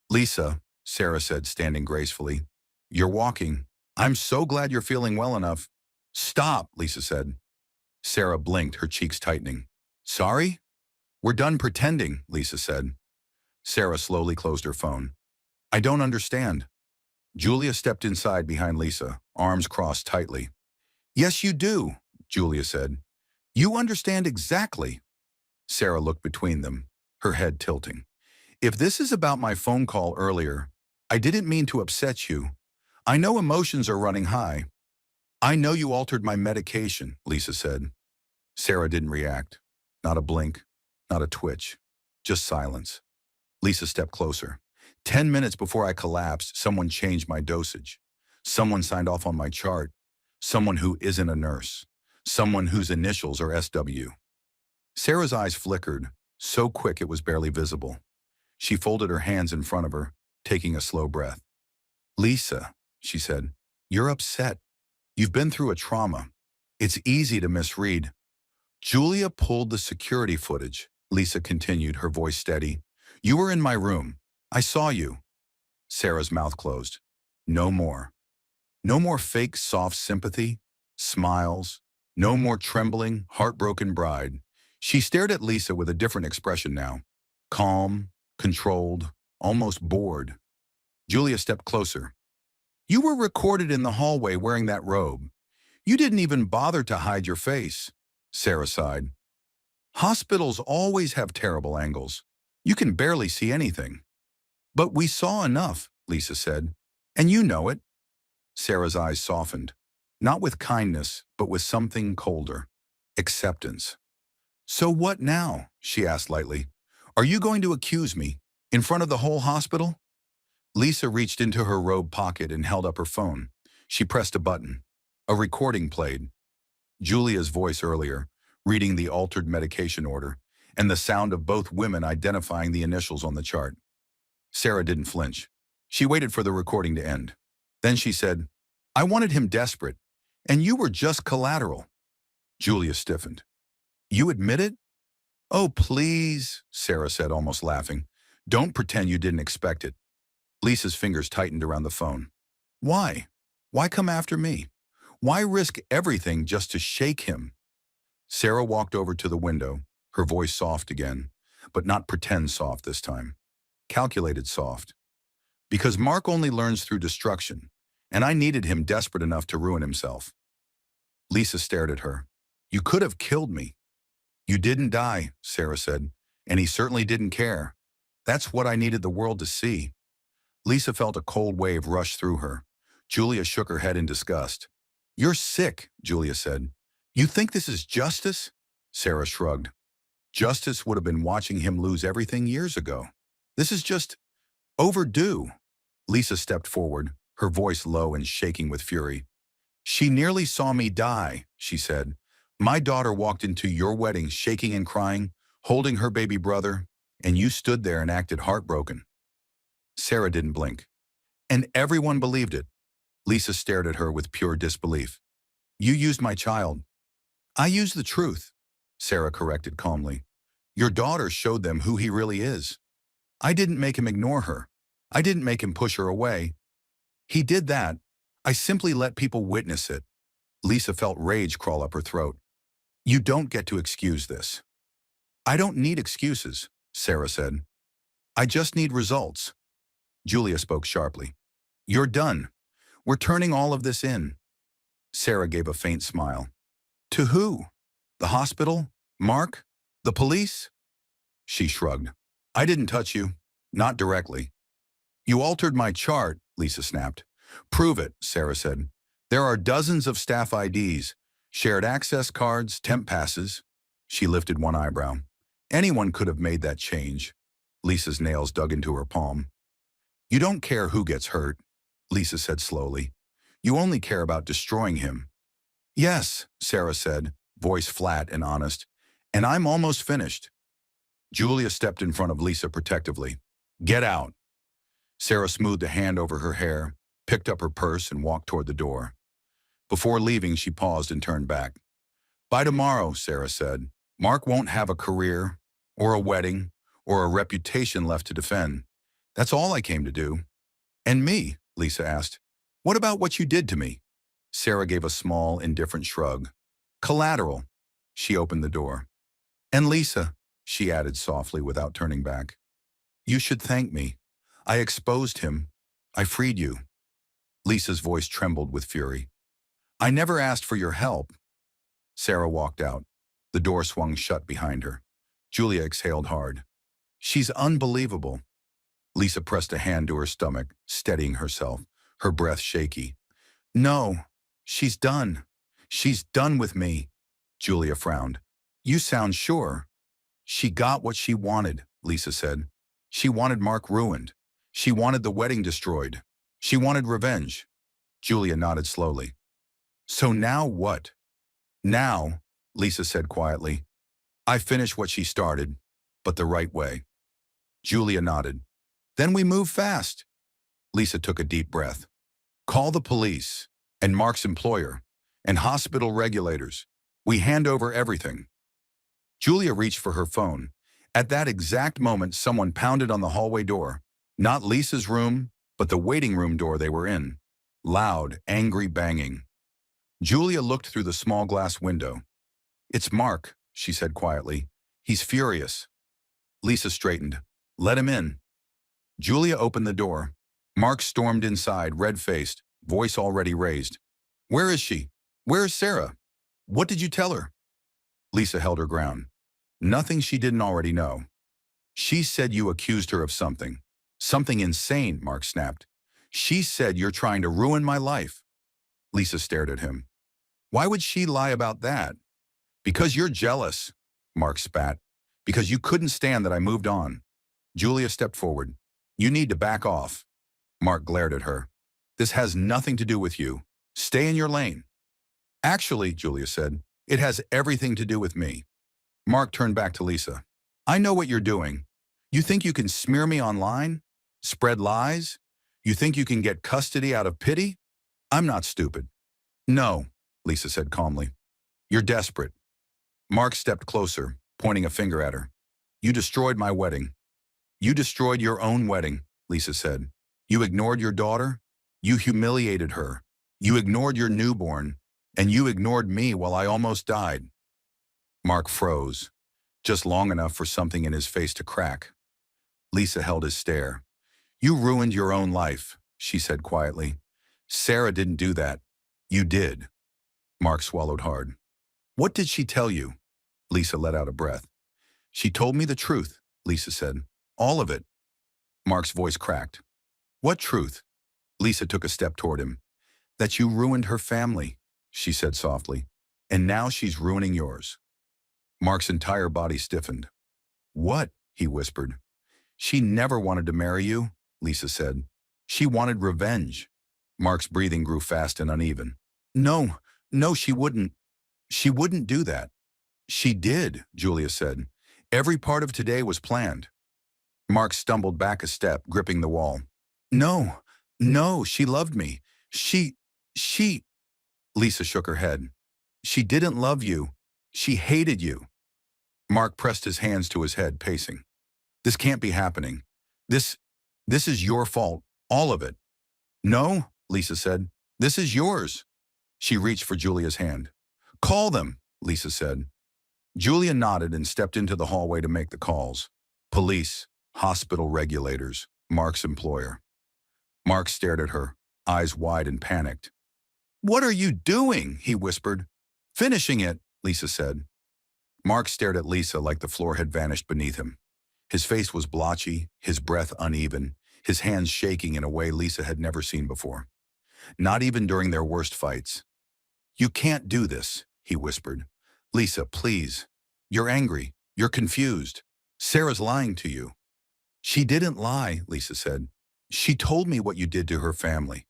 "Lisa," Sarah said, standing gracefully, "you're walking. I'm so glad you're feeling well enough." "Stop," Lisa said. Sarah blinked, her cheeks tightening. "Sorry?" "We're done pretending," Lisa said. Sarah slowly closed her phone. "I don't understand." Julia stepped inside behind Lisa, arms crossed tightly. "Yes, you do," Julia said. "You understand exactly." Sarah looked between them, her head tilting. "If this is about my phone call earlier, I didn't mean to upset you. I know emotions are running high." "I know you altered my medication," Lisa said. Sarah didn't react. Not a blink, not a twitch, just silence. Lisa stepped closer. 10 minutes before I collapsed, someone changed my dosage. Someone signed off on my chart. Someone who isn't a nurse. Someone whose initials are SW. Sarah's eyes flickered, so quick it was barely visible. She folded her hands in front of her, taking a slow breath. "Lisa," she said, "you're upset. You've been through a trauma. It's easy to misread." "Julia pulled the security footage," Lisa continued, her voice steady. "You were in my room. I saw you." Sarah's mouth closed. No more. No more fake soft sympathy, smiles. No more trembling, heartbroken bride. She stared at Lisa with a different expression now. Calm, controlled, almost bored. Julia stepped closer. "You were recorded in the hallway wearing that robe. You didn't even bother to hide your face." Sarah sighed. "Hospitals always have terrible angles. You can barely see anything." "But we saw enough," Lisa said. "And you know it." Sarah's eyes softened, not with kindness, but with something colder. Acceptance. "So what now?" she asked lightly. "Are you going to accuse me, in front of the whole hospital?" Lisa reached into her robe pocket and held up her phone. She pressed a button. A recording played. Julia's voice earlier, reading the altered medication order, and the sound of both women identifying the initials on the chart. Sarah didn't flinch. She waited for the recording to end. Then she said, "I wanted him desperate, and you were just collateral." Julia stiffened. "You admit it?" "Oh, please," Sarah said, almost laughing. "Don't pretend you didn't expect it." Lisa's fingers tightened around the phone. "Why? Why come after me? Why risk everything just to shake him?" Sarah walked over to the window, her voice soft again, but not pretend soft this time. Calculated soft. "Because Mark only learns through destruction, and I needed him desperate enough to ruin himself." Lisa stared at her. "You could have killed me." "You didn't die," Sarah said, "and he certainly didn't care. That's what I needed the world to see." Lisa felt a cold wave rush through her. Julia shook her head in disgust. "You're sick," Julia said. "You think this is justice?" Sarah shrugged. "Justice would have been watching him lose everything years ago. This is just overdue." Lisa stepped forward, her voice low and shaking with fury. "She nearly saw me die," she said. "My daughter walked into your wedding shaking and crying, holding her baby brother, and you stood there and acted heartbroken." Sarah didn't blink. "And everyone believed it." Lisa stared at her with pure disbelief. "You used my child." "I used the truth," Sarah corrected calmly. "Your daughter showed them who he really is. I didn't make him ignore her. I didn't make him push her away. He did that. I simply let people witness it." Lisa felt rage crawl up her throat. "You don't get to excuse this." "I don't need excuses," Sarah said. "I just need results." Julia spoke sharply. "You're done. We're turning all of this in." Sarah gave a faint smile. "To who? The hospital? Mark? The police?" She shrugged. "I didn't touch you. Not directly." "You altered my chart," Lisa snapped. "Prove it," Sarah said. "There are dozens of staff IDs, shared access cards, temp passes." She lifted one eyebrow. "Anyone could have made that change." Lisa's nails dug into her palm. "You don't care who gets hurt," Lisa said slowly. "You only care about destroying him." "Yes," Sarah said, voice flat and honest. "And I'm almost finished." Julia stepped in front of Lisa protectively. "Get out." Sarah smoothed a hand over her hair, picked up her purse, and walked toward the door. Before leaving, she paused and turned back. "By tomorrow," Sarah said, "Mark won't have a career, or a wedding, or a reputation left to defend. That's all I came to do." "And me?" Lisa asked. "What about what you did to me?" Sarah gave a small, indifferent shrug. "Collateral." She opened the door. "And Lisa," she added softly without turning back, "you should thank me. I exposed him. I freed you." Lisa's voice trembled with fury. "I never asked for your help." Sarah walked out. The door swung shut behind her. Julia exhaled hard. "She's unbelievable." Lisa pressed a hand to her stomach, steadying herself, her breath shaky. "No, she's done. She's done with me." Julia frowned. "You sound sure." "She got what she wanted," Lisa said. "She wanted Mark ruined. She wanted the wedding destroyed. She wanted revenge." Julia nodded slowly. "So now what?" "Now," Lisa said quietly, "I finish what she started, but the right way." Julia nodded. "Then we move fast." Lisa took a deep breath. "Call the police, and Mark's employer, and hospital regulators. We hand over everything." Julia reached for her phone. At that exact moment, someone pounded on the hallway door. Not Lisa's room, but the waiting room door they were in. Loud, angry banging. Julia looked through the small glass window. "It's Mark," she said quietly. "He's furious." Lisa straightened. "Let him in." Julia opened the door. Mark stormed inside, red-faced, voice already raised. "Where is she? Where is Sarah? What did you tell her?" Lisa held her ground. "Nothing she didn't already know." "She said you accused her of something. Something insane," Mark snapped. "She said you're trying to ruin my life." Lisa stared at him. "Why would she lie about that?" "Because you're jealous," Mark spat. "Because you couldn't stand that I moved on." Julia stepped forward. "You need to back off." Mark glared at her. "This has nothing to do with you. Stay in your lane." "Actually," Julia said, It has everything to do with me. Mark turned back to Lisa. I know what you're doing. You think you can smear me online? Spread lies? You think you can get custody out of pity? I'm not stupid. No, Lisa said calmly. You're desperate. Mark stepped closer, pointing a finger at her. You destroyed my wedding. You destroyed your own wedding, Lisa said. You ignored your daughter. You humiliated her. You ignored your newborn. And you ignored me while I almost died. Mark froze, just long enough for something in his face to crack. Lisa held his stare. You ruined your own life, she said quietly. Sarah didn't do that. You did. Mark swallowed hard. What did she tell you? Lisa let out a breath. She told me the truth, Lisa said. All of it. Mark's voice cracked. What truth? Lisa took a step toward him. That you ruined her family, she said softly. And now she's ruining yours. Mark's entire body stiffened. What? He whispered. She never wanted to marry you, Lisa said. She wanted revenge. Mark's breathing grew fast and uneven. No, she wouldn't. She wouldn't do that. She did, Julia said. Every part of today was planned. Mark stumbled back a step, gripping the wall. No, she loved me. She... Lisa shook her head. She didn't love you. She hated you. Mark pressed his hands to his head, pacing. This can't be happening. This is your fault, all of it. No, Lisa said. This is yours. She reached for Julia's hand. Call them, Lisa said. Julia nodded and stepped into the hallway to make the calls. Police, hospital regulators, Mark's employer. Mark stared at her, eyes wide and panicked. What are you doing? He whispered. Finishing it, Lisa said. Mark stared at Lisa like the floor had vanished beneath him. His face was blotchy, his breath uneven, his hands shaking in a way Lisa had never seen before. Not even during their worst fights. You can't do this, he whispered. Lisa, please. You're angry. You're confused. Sarah's lying to you. She didn't lie, Lisa said. She told me what you did to her family.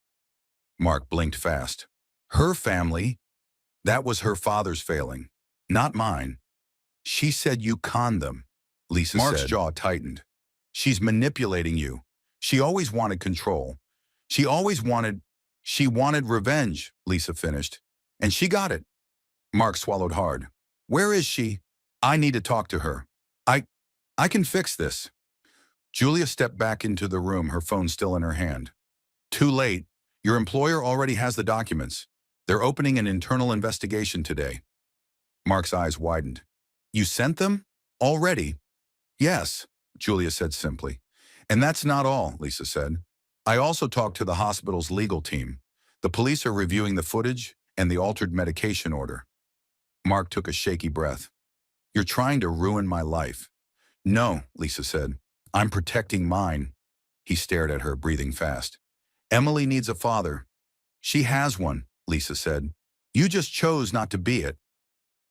Mark blinked fast. Her family? That was her father's failing, not mine. She said you conned them, Lisa said. Mark's jaw tightened. She's manipulating you. She always wanted control. She wanted revenge, Lisa finished. And she got it. Mark swallowed hard. Where is she? I need to talk to her. I can fix this. Julia stepped back into the room, her phone still in her hand. Too late. Your employer already has the documents. They're opening an internal investigation today. Mark's eyes widened. You sent them? Already? Yes, Julia said simply. And that's not all, Lisa said. I also talked to the hospital's legal team. The police are reviewing the footage and the altered medication order. Mark took a shaky breath. You're trying to ruin my life. No, Lisa said. I'm protecting mine. He stared at her, breathing fast. Emily needs a father. She has one, Lisa said. You just chose not to be it.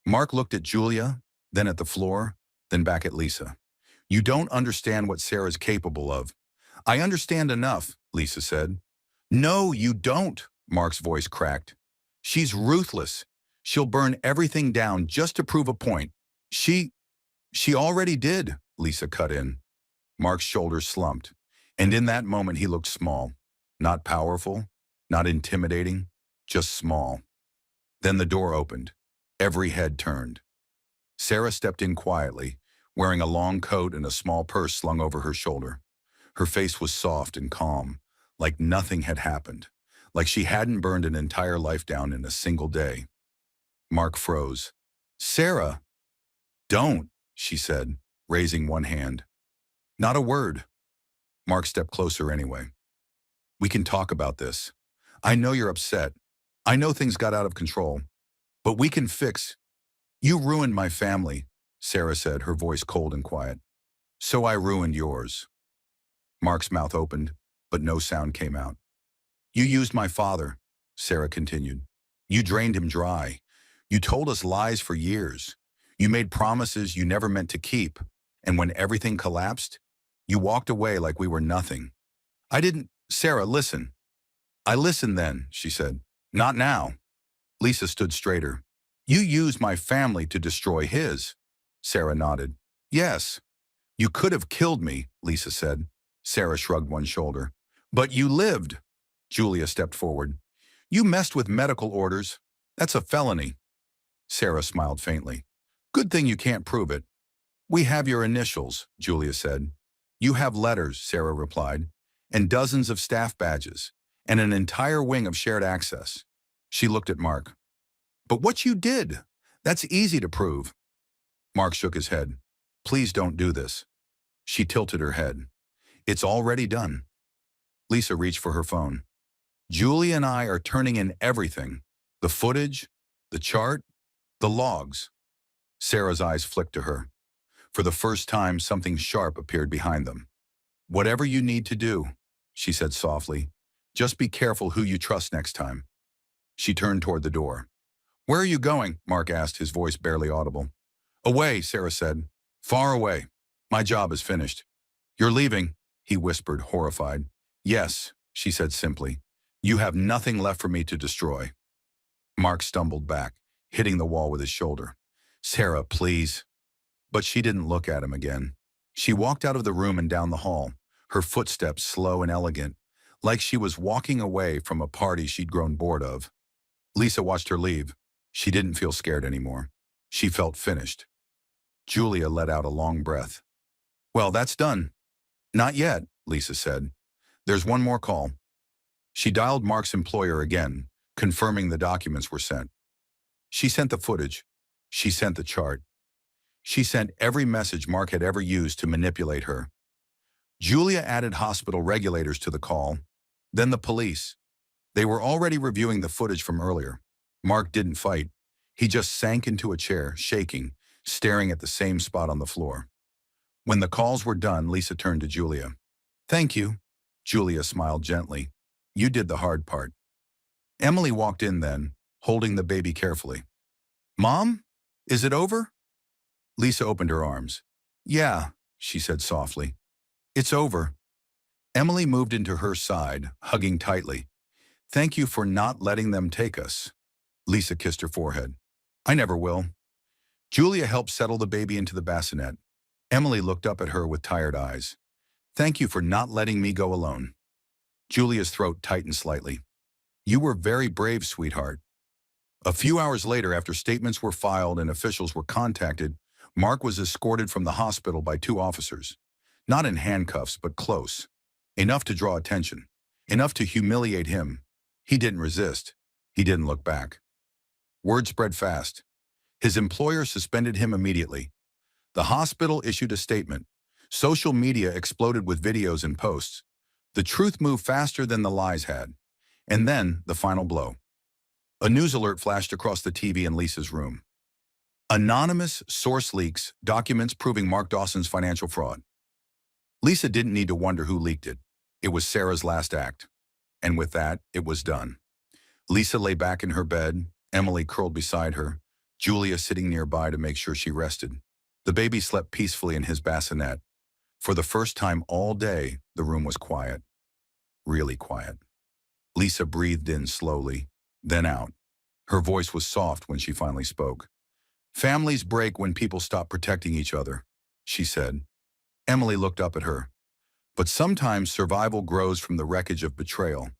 Mark looked at Julia, then at the floor, then back at Lisa. You don't understand what Sarah's capable of. I understand enough, Lisa said. No, you don't, Mark's voice cracked. She's ruthless. She'll burn everything down just to prove a point. She already did, Lisa cut in. Mark's shoulders slumped, and in that moment he looked small. Not powerful, not intimidating, just small. Then the door opened. Every head turned. Sarah stepped in quietly, wearing a long coat and a small purse slung over her shoulder. Her face was soft and calm, like nothing had happened, like she hadn't burned an entire life down in a single day. Mark froze. Sarah! Don't, she said, raising one hand. Not a word. Mark stepped closer anyway. We can talk about this. I know you're upset. I know things got out of control. But we can fix. You ruined my family, Sarah said, her voice cold and quiet. So I ruined yours. Mark's mouth opened, but no sound came out. You used my father, Sarah continued. You drained him dry. You told us lies for years. You made promises you never meant to keep. And when everything collapsed, you walked away like we were nothing. I didn't. Sarah, listen. I listened then, she said. Not now. Lisa stood straighter. You used my family to destroy his. Sarah nodded. Yes. You could have killed me, Lisa said. Sarah shrugged one shoulder. But you lived. Julia stepped forward. You messed with medical orders. That's a felony. Sarah smiled faintly. Good thing you can't prove it. We have your initials, Julia said. You have letters, Sarah replied, and dozens of staff badges, and an entire wing of shared access. She looked at Mark. But what you did, that's easy to prove. Mark shook his head. Please don't do this. She tilted her head. It's already done. Lisa reached for her phone. Julia and I are turning in everything. The footage, the chart, the logs. Sarah's eyes flicked to her. For the first time, something sharp appeared behind them. Whatever you need to do, she said softly. Just be careful who you trust next time. She turned toward the door. Where are you going? Mark asked, his voice barely audible. Away, Sarah said. Far away. My job is finished. You're leaving, he whispered, horrified. Yes, she said simply. You have nothing left for me to destroy. Mark stumbled back, hitting the wall with his shoulder. Sarah, please. But she didn't look at him again. She walked out of the room and down the hall, her footsteps slow and elegant, like she was walking away from a party she'd grown bored of. Lisa watched her leave. She didn't feel scared anymore. She felt finished. Julia let out a long breath. Well, that's done. Not yet, Lisa said. There's one more call. She dialed Mark's employer again, confirming the documents were sent. She sent the footage. She sent the chart. She sent every message Mark had ever used to manipulate her. Julia added hospital regulators to the call, then the police. They were already reviewing the footage from earlier. Mark didn't fight. He just sank into a chair, shaking, staring at the same spot on the floor. When the calls were done, Lisa turned to Julia. Thank you. Julia smiled gently. You did the hard part. Emily walked in then, holding the baby carefully. Mom, is it over? Lisa opened her arms. Yeah, she said softly. It's over. Emily moved into her side, hugging tightly. Thank you for not letting them take us. Lisa kissed her forehead. I never will. Julia helped settle the baby into the bassinet. Emily looked up at her with tired eyes. Thank you for not letting me go alone. Julia's throat tightened slightly. You were very brave, sweetheart. A few hours later, after statements were filed and officials were contacted, Mark was escorted from the hospital by two officers. Not in handcuffs, but close. Enough to draw attention. Enough to humiliate him. He didn't resist. He didn't look back. Word spread fast. His employer suspended him immediately. The hospital issued a statement. Social media exploded with videos and posts. The truth moved faster than the lies had. And then, the final blow. A news alert flashed across the TV in Lisa's room. Anonymous source leaks documents proving Mark Dawson's financial fraud. Lisa didn't need to wonder who leaked it. It was Sarah's last act. And with that, it was done. Lisa lay back in her bed, Emily curled beside her, Julia sitting nearby to make sure she rested. The baby slept peacefully in his bassinet. For the first time all day, the room was quiet. Really quiet. Lisa breathed in slowly, then out. Her voice was soft when she finally spoke. Families break when people stop protecting each other, she said. Emily looked up at her. But sometimes survival grows from the wreckage of betrayal.